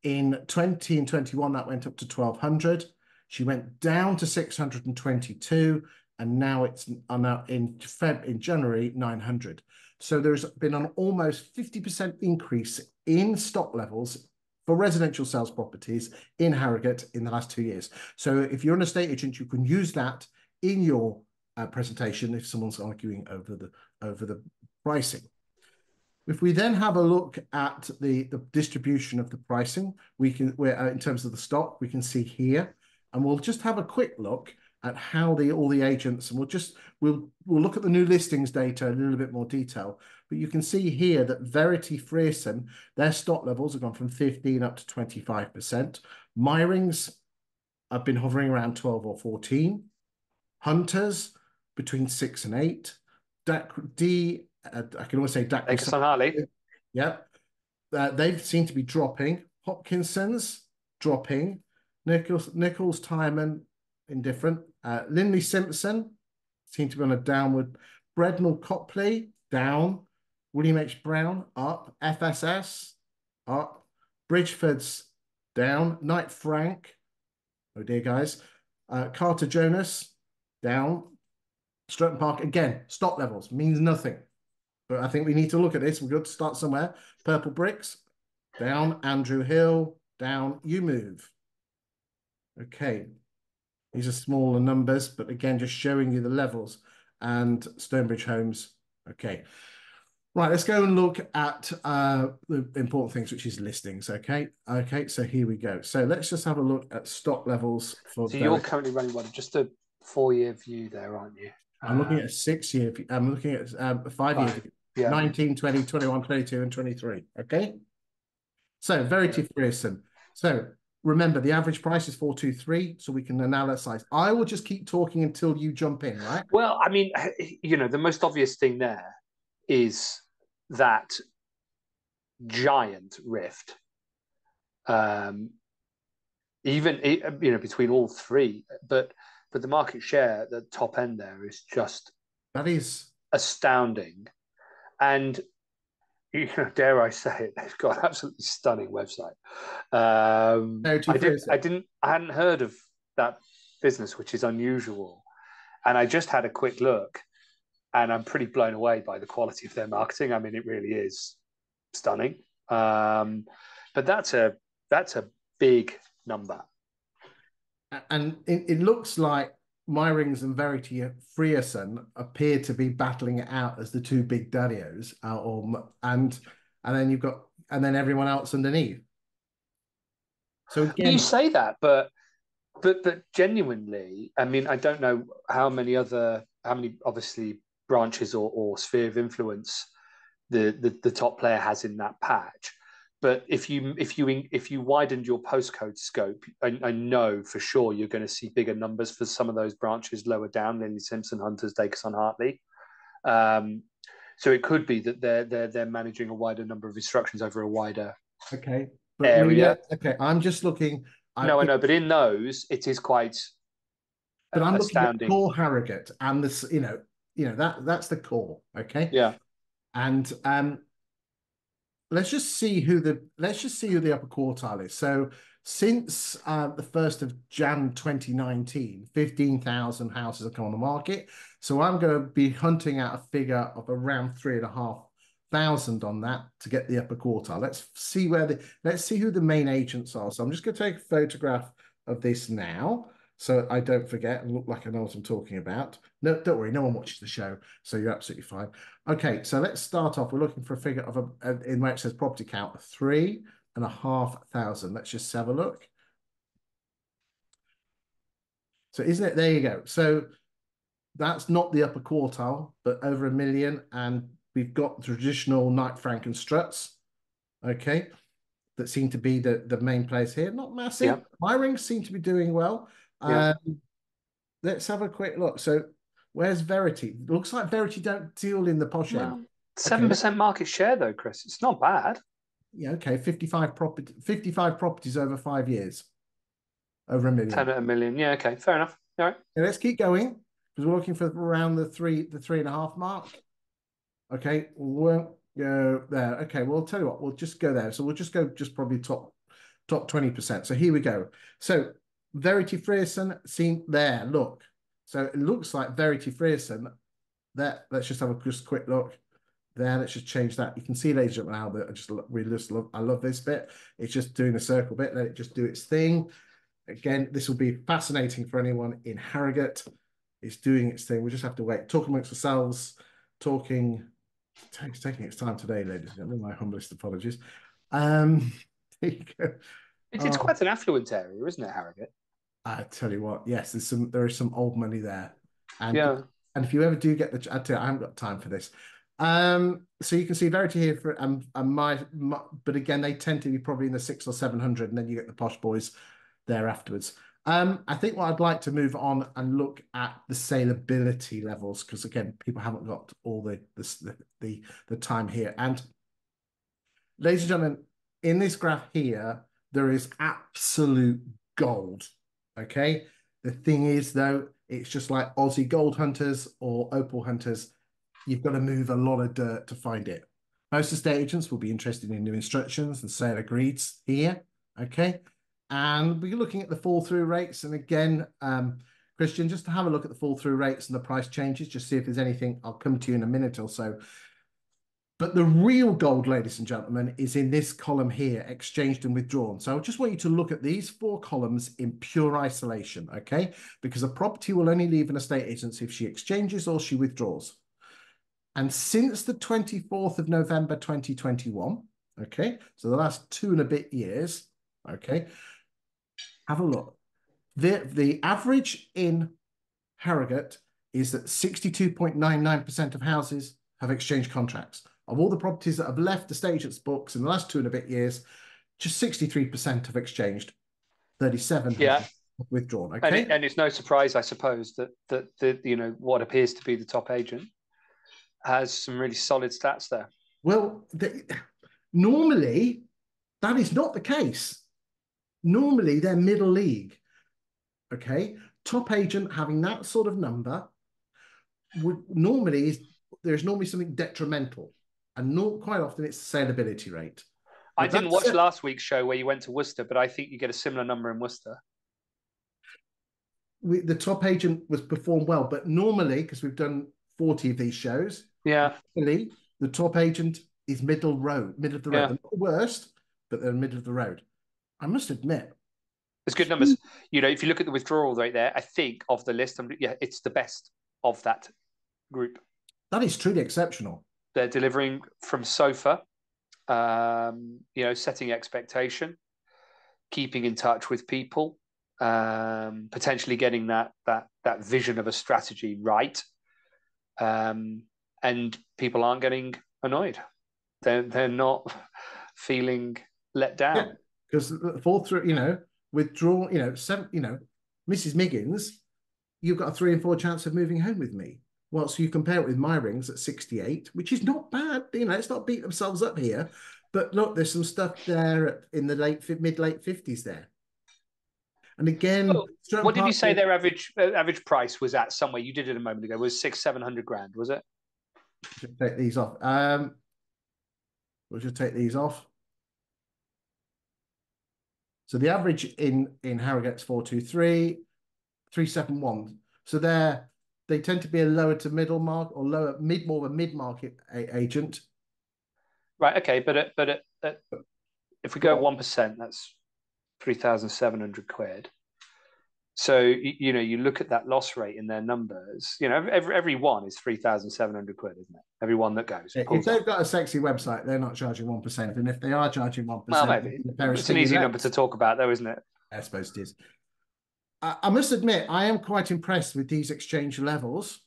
A: In 20 and 21, that went up to 1,200. She went down to 622, and now it's now in January 900. So there's been an almost 50% increase in stock levels for residential sales properties in Harrogate in the last 2 years. So if you're an estate agent, you can use that in your presentation if someone's arguing over the pricing. If we then have a look at the distribution of the pricing, in terms of the stock, we can see here, and we'll just have a quick look at how all the agents, and we'll look at the new listings data in a little bit more detail. But you can see here that Verity Frierson, their stock levels have gone from 15 up to 25%. Myrings have been hovering around 12 or 14. Hunters between 6 and 8. I can always say
B: Take us
A: Dacre.
B: on Harley.
A: Yeah, they seem to be dropping. Hopkinson's dropping. Nichols, Tyman, indifferent. Linley Simpson seem to be on a downward. Brednall Copley down. William H. Brown up. FSS up. Bridgeford's down. Knight Frank. Oh dear, guys. Carter Jonas down. Stratton Park again. Stock levels means nothing. But I think we need to look at this. We've got to start somewhere. Purple Bricks, down. Andrew Hill, down. You move. Okay. These are smaller numbers, but again, just showing you the levels. And Stonebridge Homes, okay. Right, let's go and look at the important things, which is listings, okay? Okay, so here we go. So let's just have a look at stock levels for
B: So you're
A: very...
B: currently running just a 4-year view there, aren't you?
A: I'm looking at a 6-year view. I'm looking at a 5-year view.
B: Yeah.
A: 19, 20, 21, 22, and 23, okay? So Verity Frierson. So remember, the average price is 423, so we can analyze. I will just keep talking until you jump in, right?
B: Well, I mean, the most obvious thing there is that giant rift. Even between all three, but the market share at the top end there is just
A: That is
B: astounding, and dare I say it, they've got an absolutely stunning website.
A: Verity Frierson.
B: I hadn't heard of that business, which is unusual, and I just had a quick look, and I'm pretty blown away by the quality of their marketing. I mean, it really is stunning. But that's a big number.
A: And it looks like Myrings and Verity Frierson appear to be battling it out as the two big daddios, and then everyone else underneath. So
B: You
A: again,
B: say that, but genuinely, I mean, I don't know how many obviously branches or sphere of influence the top player has in that patch. But if you widened your postcode scope, I know for sure you're going to see bigger numbers for some of those branches lower down, Linley Simpson, Hunters, Dacus on Hartley. So it could be that they're managing a wider number of instructions over a wider area.
A: okay, I'm just looking.
B: No, I know, but in those, it is quite
A: But I'm looking at
B: astounding.
A: core Harrogate and this, that's the core, okay?
B: Yeah.
A: And let's just see who the upper quartile is. So Since the 1st of Jan 2019, 15,000 houses have come on the market. So I'm going to be hunting out a figure of around 3,500 on that to get the upper quartile. Let's see who the main agents are. So I'm just going to take a photograph of this now, so I don't forget and look like I know what I'm talking about. No, don't worry, no one watches the show, so you're absolutely fine. Okay, so let's start off. We're looking for a figure of in where it says property count, 3,500. Let's just have a look. So isn't it? There you go. So that's not the upper quartile, but over 1 million. And we've got traditional Knight Frank and struts, okay, that seem to be the main players here. Not
B: Yeah.
A: massive. My rings seem to be doing well.
B: Yeah.
A: Let's have a quick look. So where's Verity? Looks like Verity don't deal in the posh end.
B: Well,
A: Okay,
B: 7% market share though, Chris. It's not bad.
A: yeah, okay. 55 properties over 5 years, over 1 million.
B: 10 at a million. Yeah, okay, fair enough. All right.
A: Okay, let's keep going because we're looking for around the 3.5 mark. Okay, we won't go there. Okay, well, I'll tell you what, we'll just go there. So we'll just go probably top 20%. So here we go. So Verity Frierson seen there. Look. So it looks like Verity Frierson. There, let's just have a just quick look. There, let's just change that. You can see, ladies and gentlemen, how I love this bit. It's just doing a circle bit. Let it just do its thing. Again, this will be fascinating for anyone in Harrogate. It's doing its thing. We just have to wait. Talk amongst ourselves, talking. It's taking its time today, ladies and gentlemen. My humblest apologies. Um, there you go.
B: It's
A: Oh,
B: quite an affluent area, isn't it, Harrogate?
A: I tell you what, yes, there is some old money there, and
B: Yeah.
A: if you ever do get I tell you, I haven't got time for this. So you can see Verity here for my, but again, they tend to be probably in the 600 or 700, and then you get the posh boys there afterwards. I think what I'd like to move on and look at the saleability levels because again, people haven't got all the time here. And ladies and gentlemen, in this graph here, there is absolute gold. Okay. The thing is, though, it's just like Aussie gold hunters or opal hunters. You've got to move a lot of dirt to find it. Most estate agents will be interested in new instructions and sale agreeds here. Okay. And we're looking at the fall through rates. And again, Christian, just to have a look at the fall through rates and the price changes, just see if there's anything. I'll come to you in a minute or so. But the real gold, ladies and gentlemen, is in this column here, exchanged and withdrawn. So I just want you to look at these 4 columns in pure isolation, okay? Because a property will only leave an estate agency if she exchanges or she withdraws. And since the 24th of November 2021, okay, so the last 2 and a bit years, okay, have a look. The average in Harrogate is that 62.99% of houses have exchanged contracts. Of all the properties that have left the estate agent's books in the last 2 and a bit years, just 63% have exchanged, 37 have
B: Yeah.
A: withdrawn.
B: And
A: Okay.
B: it's no surprise, I suppose, that the what appears to be the top agent has some really solid stats there.
A: Well, normally that is not the case. Normally they're middle league. Okay. Top agent having that sort of number would normally there's normally something detrimental, and not quite often it's the saleability rate.
B: I
A: But
B: didn't
A: that's
B: watch
A: it.
B: last week's show where you went to Worcester, but I think you get a similar number in Worcester.
A: The top agent was performed well, but normally because we've done 40 of these shows,
B: Yeah.
A: normally the top agent is middle of the road.
B: Yeah.
A: They're not the worst, but they're middle of the road. I must admit,
B: It's good numbers. If you look at the withdrawal rate there, I think of the list, it's the best of that group.
A: that is truly exceptional.
B: They're delivering from sofa, setting expectation, keeping in touch with people, potentially getting that vision of a strategy right, and people aren't getting annoyed. They're not feeling let
A: Yeah,
B: down.
A: because fall through, withdraw, Mrs. Miggins, you've got a 3 and 4 chance of moving home with me. Well, so you compare it with my rings at 68, which is not bad. Let's not beat themselves up here. But look, there's some stuff there in the mid late 50s there. And again,
B: Oh,
A: Stratton
B: what did you
A: Park,
B: say their average price was at somewhere? You did it a moment ago. It was 600-700 grand, was it?
A: just take these off. We'll just take these off. So the average in Harrogate's 423, 371. So they tend to be a lower to middle mark or lower mid, more of a mid market agent.
B: Right. Okay. But if we
A: Go
B: go
A: on.
B: 1%, that's 3,700 quid. So you look at that loss rate in their numbers. Every one is 3,700 quid, isn't it? Every one that goes
A: If
B: pulls off.
A: they've got a sexy website, they're not charging 1%. And if they are charging
B: Well,
A: 1%,
B: maybe
A: the pair of
B: it's an
A: spinny
B: easy number to
A: legs.
B: talk about, though, isn't it?
A: I suppose it is. I must admit, I am quite impressed with these exchange levels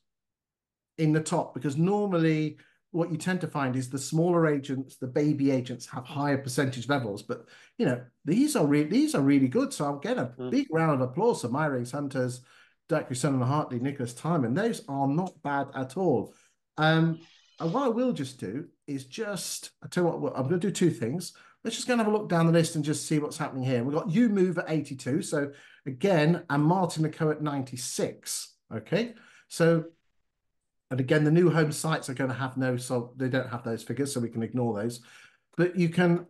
A: in the top, because normally what you tend to find is the smaller agents, the baby agents, have higher percentage levels. But these are really good. So I'll get a
B: Mm.
A: big round of applause for My Rings Hunters, Dacre Son and Hartley, Nicholas Timon. Those are not bad at all. And what I will just do is I tell you what, I'm going to do two things. Let's just go and have a look down the list and just see what's happening here. We've got You Move at 82. So again, and Martin McCoe at 96. Okay. So, and again, the new home sites are going to have so they don't have those figures, so we can ignore those. But you can,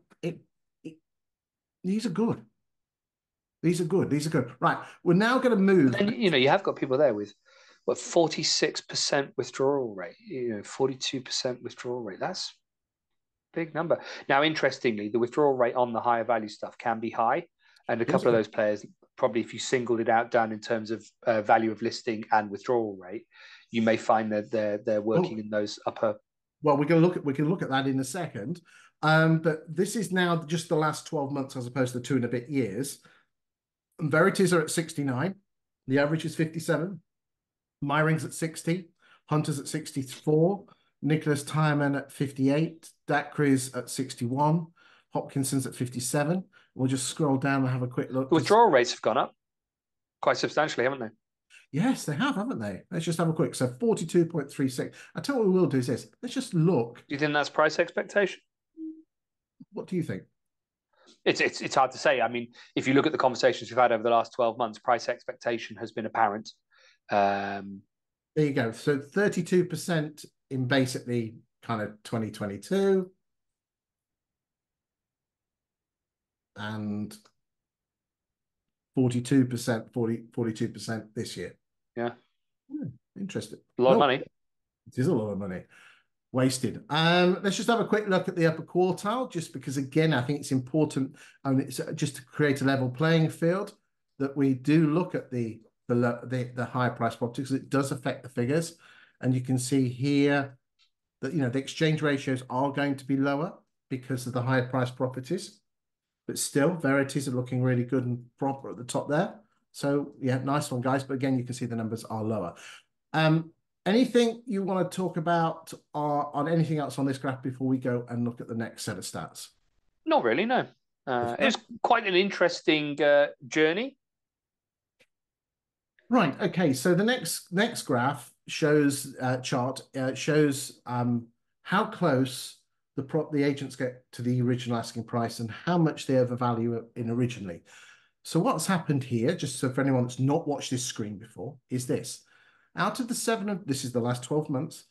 A: these are good. These are good. These are good. Right. We're now going to
B: But
A: move.
B: then you have got people there with what 46% withdrawal rate. 42% withdrawal rate. That's a big number. Now, interestingly, the withdrawal rate on the higher value stuff can be high, and a couple of those players, probably if you singled it out down in terms of value of listing and withdrawal rate, you may find that they're working
A: Oh,
B: in those upper.
A: well, we can look at that in a second. But this is now just the last 12 months as opposed to 2 and a bit years. And Verities are at 69. The average is 57. Myring's at 60. Hunter's at 64. Nicholas Tyman at 58. Dacry's at 61. Hopkinson's at 57. We'll just scroll down and have a quick look
B: The
A: to see.
B: withdrawal rates have gone up quite substantially, haven't they?
A: Yes, they have, haven't they? Let's just have a quick. So 42.36. I tell you what we will do is this. Let's just look.
B: Do you think that's price expectation?
A: What do you think?
B: It's hard to say. I mean, if you look at the conversations we've had over the last 12 months, price expectation has been apparent.
A: There you go. So 32% in basically kind of 2022 and 42%, 42% this year.
B: Yeah,
A: Interesting.
B: a lot of
A: No,
B: money.
A: it is a lot of money wasted. Let's just have a quick look at the upper quartile, just because again, I think it's important, and it's just to create a level playing field, that we do look at the higher price properties, because it does affect the figures. And you can see here that the exchange ratios are going to be lower because of the higher price properties, but still Verities are looking really good and proper at the top there. So yeah, nice one, guys. But again, you can see the numbers are lower. Um, Anything you want to talk about on anything else on this graph before we go and look at the next set of stats?
B: Not really, no. It's quite an interesting journey.
A: Right. Okay. So the next graph shows shows how close the agents get to the original asking price and how much they overvalue it in originally. So what's happened here, just so for anyone that's not watched this screen before, is this. Out of the this is the last 12 months,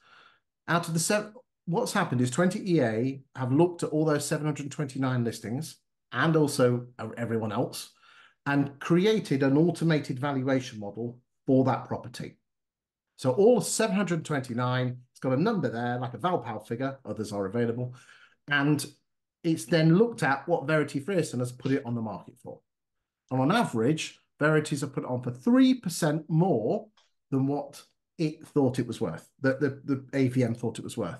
A: out of the seven, what's happened is 20 EA have looked at all those 729 listings and also everyone else and created an automated valuation model for that property. So all 729, it's got a number there, like a Valpal figure, others are available, and it's then looked at what Verity Frierson has put it on the market for. And on average, Verities are put on for 3% more than what it thought it was worth, the AVM thought it was worth.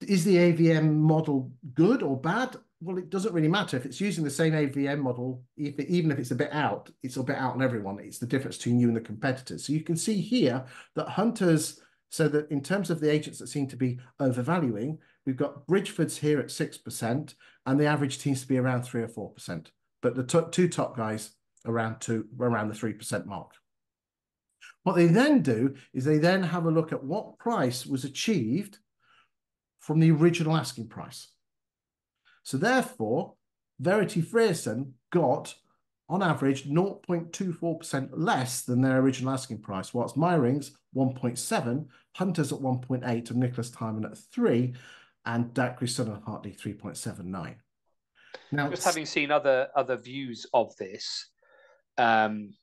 A: Is the AVM model good or bad? Well, it doesn't really matter. If it's using the same AVM model, even if it's a bit out, it's a bit out on everyone. It's the difference between you and the competitors. So you can see here that Hunters, so that in terms of the agents that seem to be overvaluing, we've got Bridgeford's here at 6%, and the average seems to be around 3 or 4%. But the two top guys around the 3% mark. What they then do is they then have a look at what price was achieved from the original asking price. So therefore, Verity Frierson got, on average, 0.24% less than their original asking price, whilst Myring's 1.7, Hunter's at 1.8, and Nicholas Timon at 3, and Dacre, Son and Hartley 3.79. Now,
B: Just having seen other views of this, um,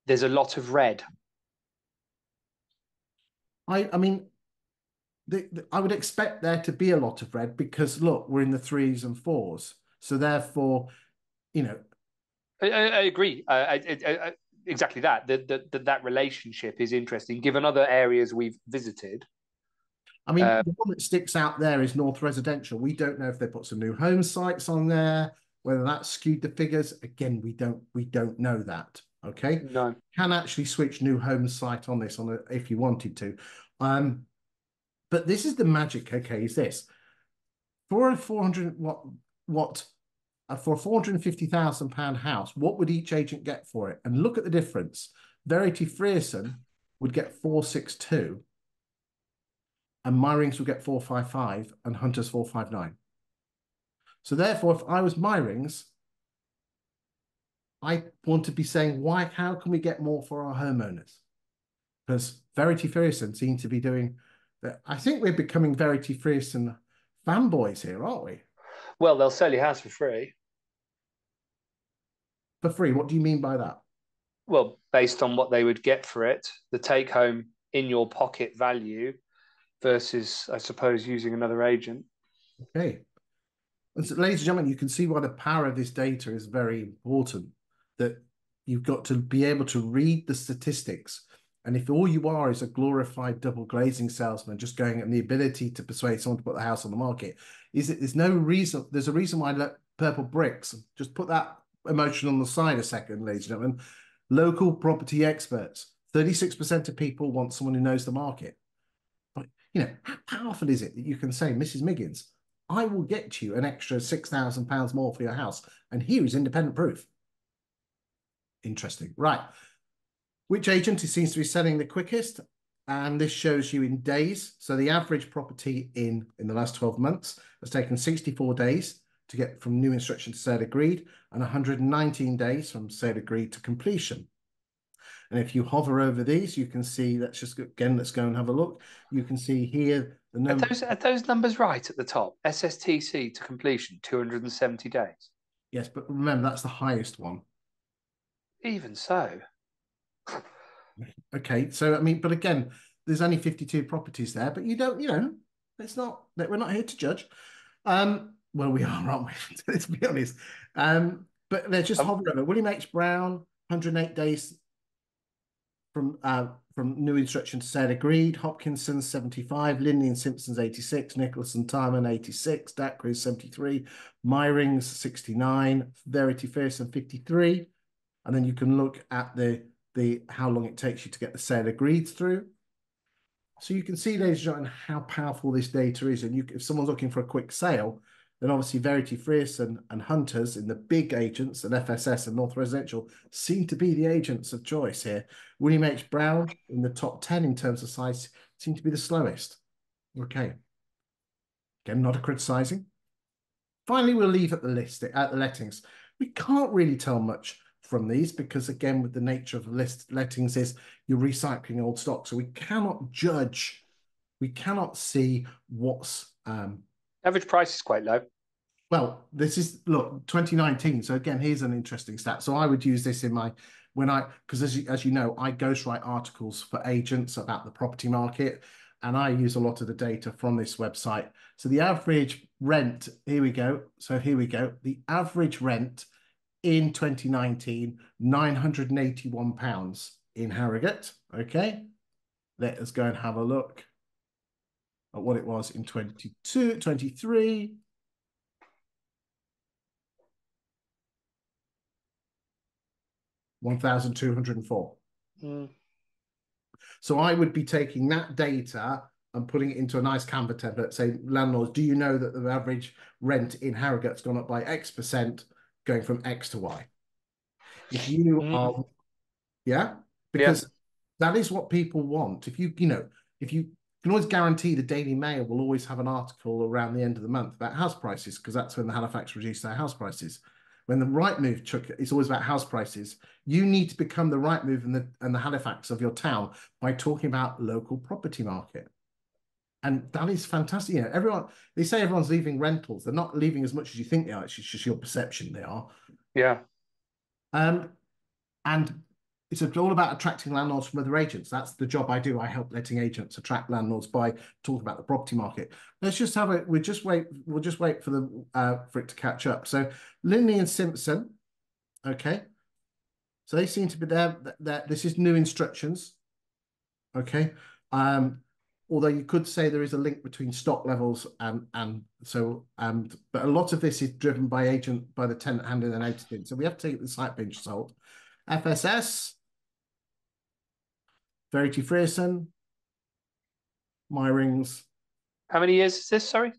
B: there's a lot of red.
A: I mean, I would expect there to be a lot of red because look, we're in the threes and fours. So therefore, you know,
B: I agree. Exactly that. That relationship is interesting. Given other areas we've visited,
A: I mean,
B: uh,
A: the one that sticks out there is North Residential. We don't know if they put some new home sites on there, whether that skewed the figures. Again, we don't know that. Okay.
B: no.
A: Can actually switch new home site on this if you wanted to. But this is the magic, okay, is this. For a 400 what for a £450,000 house, what would each agent get for it? And look at the difference. Verity Frierson would get 462 and my rings would get 455 and Hunter's 459. So therefore, if I was my rings, I want to be saying, why, how can we get more for our homeowners? Because Verity Frierson seem to be doing that. I think we're becoming Verity Frierson fanboys here, aren't we?
B: Well, they'll sell your house for free.
A: For free. What do you mean by that?
B: Well, based on what they would get for it, the take home in your pocket value versus, I suppose, using another agent.
A: Okay. And so, ladies and gentlemen, you can see why the power of this data is very important. That you've got to be able to read the statistics. And if all you are is a glorified double glazing salesman, just going and the ability to persuade someone to put the house on the market, is that there's no reason, there's a reason why purple bricks, just put that emotion on the side a second, ladies and gentlemen. Local property experts, 36% of people want someone who knows the market. But, how powerful is it that you can say, Mrs. Miggins, I will get you an extra £6,000 more for your house. And here is independent proof. Interesting. Right. Which agent seems to be selling the quickest? And this shows you in days. So the average property in the last 12 months has taken 64 days to get from new instruction to sale agreed and 119 days from sale agreed to completion. And if you hover over these, you can see, let's go and have a look. You can see here the number.
B: Are those numbers right at the top? SSTC to completion, 270 days.
A: Yes, but remember, that's the highest one.
B: Even so.
A: Okay, so I mean, but again, there's only 52 properties there, but you don't, it's not that we're not here to judge. Well, we are, aren't we? Let's be honest. But they're just hovering over. William H. Brown, 108 days from new instruction to sale agreed. Hopkinson 75, Linley and Simpsons 86, Nicholas and Timon 86, Dacre 73, Myrings 69, Verity Fearson 53. And then you can look at the how long it takes you to get the sale agreed through. So you can see, ladies and gentlemen, how powerful this data is. And if someone's looking for a quick sale, then obviously Verity Frierson and Hunters in the big agents and FSS and North Residential seem to be the agents of choice here. William H. Brown in the top 10 in terms of size seem to be the slowest. Okay. Again, not a criticising. Finally, we'll leave at the lettings. We can't really tell much from these because, again, with the nature of lettings is you're recycling old stock. So we cannot judge. We cannot see what's
B: average price is quite low.
A: well, this is, look, 2019. So again, here's an interesting stat. So I would use this because as you know, I ghostwrite articles for agents about the property market, and I use a lot of the data from this website. So the average rent, here we go. So here we go. The average rent in 2019, £981 in Harrogate. Okay. Let us go and have a look at what it was in 22, 23. 1,204.
B: Mm.
A: So I would be taking that data and putting it into a nice Canva template, say, landlords, do you know that the average rent in Harrogate's gone up by X% going from X to Y? If you
B: Mm.
A: are, yeah,
B: Yeah.
A: because that is what people want. If you can always guarantee the Daily Mail will always have an article around the end of the month about house prices, because that's when the Halifax reduced their house prices. When the right move took it's always about house prices. You need to become the right move and the Halifax of your town by talking about local property market. And that is fantastic. Everyone, they say everyone's leaving rentals. They're not leaving as much as you think they are. It's just your perception they are.
B: Yeah.
A: Um, and it's all about attracting landlords from other agents. That's the job I do. I help letting agents attract landlords by talking about the property market. Let's just have it. We'll just wait for for it to catch up. So Linley and Simpson, okay. So they seem to be there. This is new instructions, okay. Um, Although you could say there is a link between stock levels but a lot of this is driven by the tenant handing their notice in. So we have to take the site pinch of salt. FSS, Verity Frierson, My Rings.
B: How many years is this? Sorry.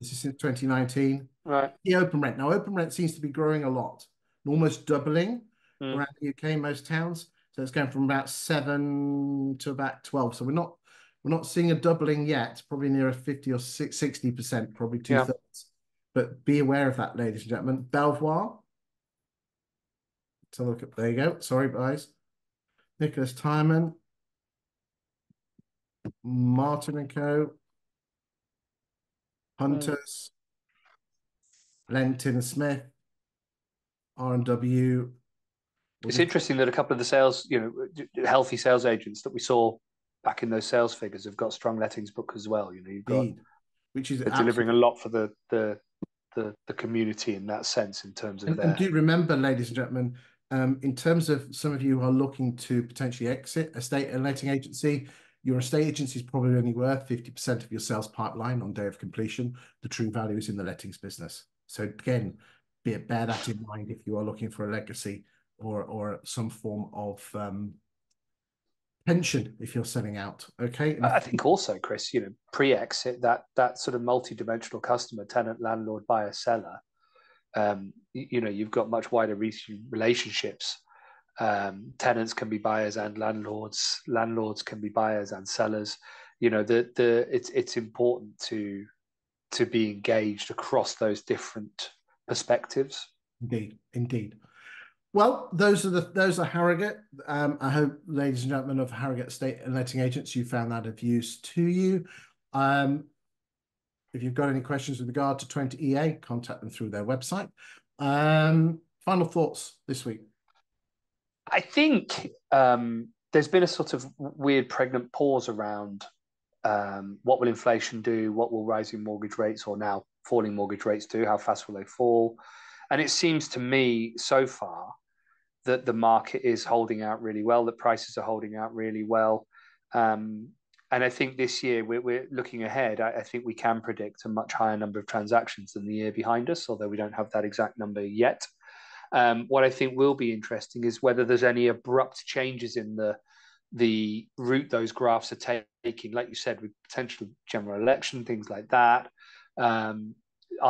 A: This is since 2019.
B: Right.
A: The open rent. Now, open rent seems to be growing a lot, almost doubling
B: Mm.
A: around the UK, most towns. So it's going from about 7 to about 12. So we're not seeing a doubling yet, probably near a 50 or 60%, probably two
B: Yeah.
A: thirds. But be aware of that, ladies and gentlemen. Belvoir. So look at, there you go. Sorry, guys. Nicholas Timon, Martin and Co.
B: Mm.
A: Hunters, Lenton Smith, R&W. We'll
B: It's
A: just
B: interesting that a couple of the sales, healthy sales agents that we saw back in those sales figures have got strong lettings book as well. You've got
A: indeed, which is
B: they're delivering a
A: absolutely.
B: lot for the community in that sense in terms of
A: And
B: their.
A: do remember, ladies and gentlemen, in terms of some of you who are looking to potentially exit a letting agency, your estate agency is probably only worth 50% of your sales pipeline on day of completion. The true value is in the lettings business. So again, bear that in mind if you are looking for a legacy or some form of pension if you're selling out. Okay. And
B: I
A: if
B: think also, Chris, pre-exit that sort of multi-dimensional customer, tenant, landlord, buyer, seller. You've got much wider relationships. Tenants can be buyers and landlords. Landlords can be buyers and sellers. It's important to be engaged across those different perspectives.
A: indeed. Well, those are Harrogate. I hope, ladies and gentlemen of Harrogate Estate and Letting Agents, you found that of use to you. Um, if you've got any questions with regard to 20EA, contact them through their website. Final thoughts this week.
B: I think there's been a sort of weird pregnant pause around what will inflation do? What will rising mortgage rates or now falling mortgage rates do? How fast will they fall? And it seems to me so far that the market is holding out really well, that prices are holding out really well. And I think this year we're looking ahead. I think we can predict a much higher number of transactions than the year behind us, although we don't have that exact number yet. What I think will be interesting is whether there's any abrupt changes in the route those graphs are taking, like you said, with potential general election, things like that. Are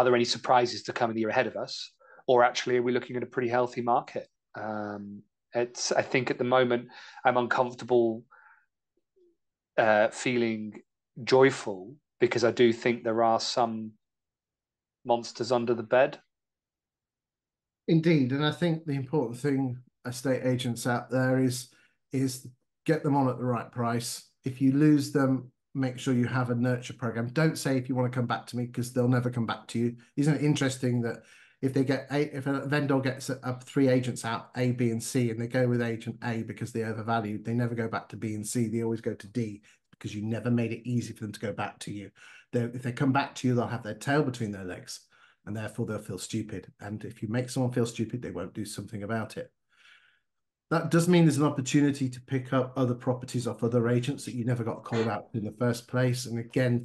B: there any surprises to come in the year ahead of us? Or actually, are we looking at a pretty healthy market? I think at the moment, I'm uncomfortable feeling joyful because I do think there are some monsters under the bed.
A: Indeed, and I think the important thing, estate agents out there, is get them on at the right price. If you lose them, make sure you have a nurture program. Don't say if you want to come back to me because they'll never come back to you. Isn't it interesting that if a vendor gets up three agents out, A, B, and C, and they go with agent A because they overvalued, they never go back to B and C. They always go to D because you never made it easy for them to go back to you. If they come back to you, they'll have their tail between their legs and therefore they'll feel stupid. And if you make someone feel stupid, they won't do something about it. That does mean there's an opportunity to pick up other properties off other agents that you never got called out in the first place. And again,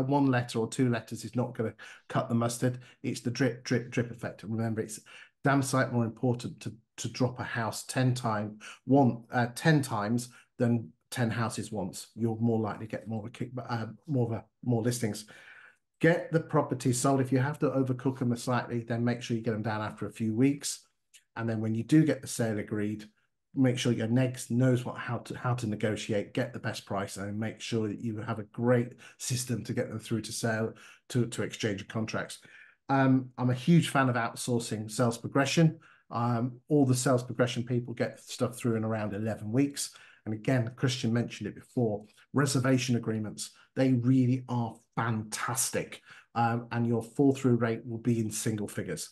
A: one letter or two letters is not going to cut the mustard. It's the drip, drip, drip effect. And remember, it's damn sight more important to drop a house 10 times than 10 houses once. You're more likely to get more listings. Get the property sold. If you have to overcook them slightly, then make sure you get them down after a few weeks. And then when you do get the sale agreed, make sure your next knows how to negotiate, get the best price, and make sure that you have a great system to get them through to sale, to exchange of contracts. I'm a huge fan of outsourcing sales progression. All the sales progression people get stuff through in around 11 weeks. And again, Christian mentioned it before, reservation agreements, they really are fantastic. And your fall through rate will be in single figures.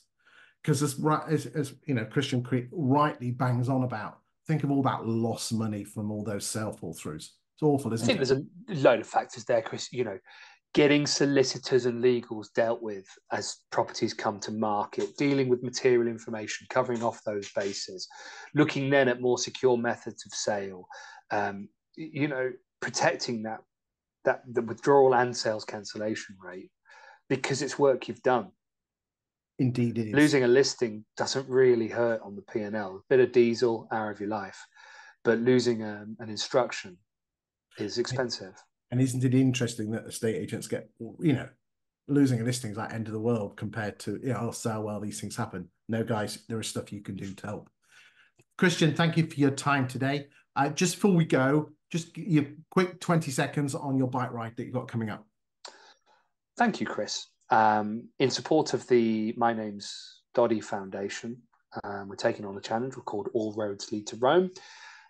A: Because as you know, Christian rightly bangs on about, think of all that lost money from all those sale fall throughs. It's awful,
B: I
A: isn't
B: think
A: it?
B: there's a load of factors there, Chris. Getting solicitors and legals dealt with as properties come to market, dealing with material information, covering off those bases, looking then at more secure methods of sale, um, protecting that the withdrawal and sales cancellation rate because it's work you've done.
A: Indeed, it is.
B: Losing a listing doesn't really hurt on the P&L. A bit of diesel, hour of your life, but losing an instruction is expensive.
A: And isn't it interesting that estate agents get, losing a listing is like end of the world compared to, I'll sell while these things happen. No, guys, there is stuff you can do to help. Christian, thank you for your time today. Just before we go, just your quick 20 seconds on your bike ride that you've got coming up.
B: Thank you, Chris. In support of the My Name's Doddy Foundation, we're taking on a challenge called All Roads Lead to Rome,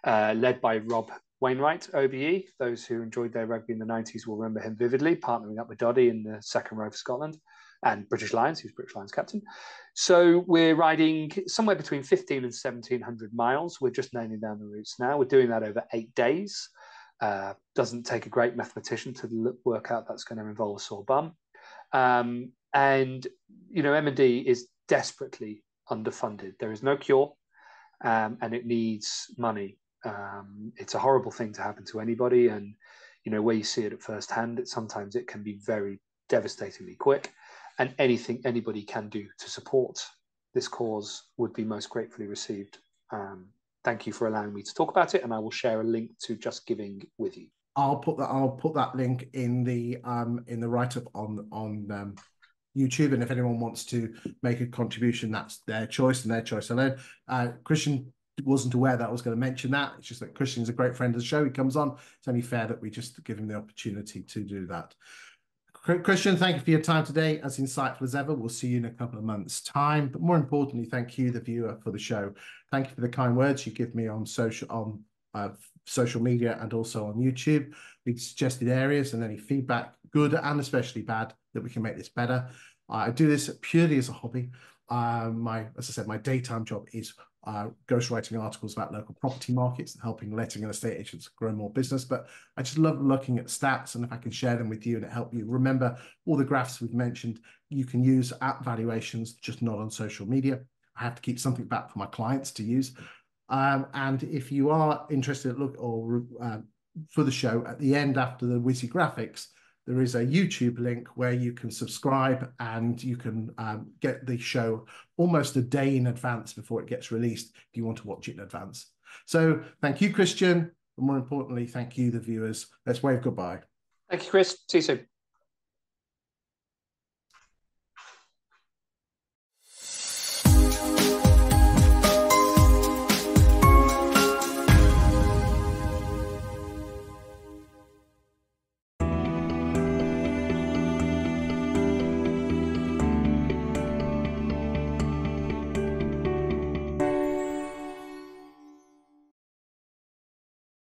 B: led by Rob Wainwright, OBE. Those who enjoyed their rugby in the 90s will remember him vividly, partnering up with Doddy in the second row for Scotland, and British Lions, who's British Lions captain. So we're riding somewhere between 15 and 1,700 miles. We're just nailing down the routes now. We're doing that over 8 days. Doesn't take a great mathematician to work out that's going to involve a sore bum. And M&D is desperately underfunded. There is no cure, and it needs money. It's a horrible thing to happen to anybody, and where you see it at first hand, sometimes it can be very devastatingly quick. And anything anybody can do to support this cause would be most gratefully received. Thank you for allowing me to talk about it, and I will share a link to Just Giving with you.
A: I'll put that link in the write-up on YouTube, and if anyone wants to make a contribution, that's their choice and their choice alone. Christian wasn't aware that I was going to mention that. It's just that Christian's a great friend of the show. He comes on. It's only fair that we just give him the opportunity to do that. Christian, thank you for your time today. As insightful as ever. We'll see you in a couple of months' time. But more importantly, thank you, the viewer, for the show. Thank you for the kind words you give me on social media and also on YouTube. The suggested areas and any feedback, good and especially bad, that we can make this better. I do this purely as a hobby. As I said, my daytime job is ghostwriting articles about local property markets and helping letting and estate agents grow more business. But I just love looking at stats, and if I can share them with you and help you remember all the graphs we've mentioned, you can use at valuations, just not on social media. I have to keep something back for my clients to use. And if you are interested, for the show at the end after the Wizzy graphics, there is a YouTube link where you can subscribe and you can get the show almost a day in advance before it gets released if you want to watch it in advance. So thank you, Christian. And more importantly, thank you, the viewers. Let's wave goodbye.
B: Thank you, Chris. See you soon.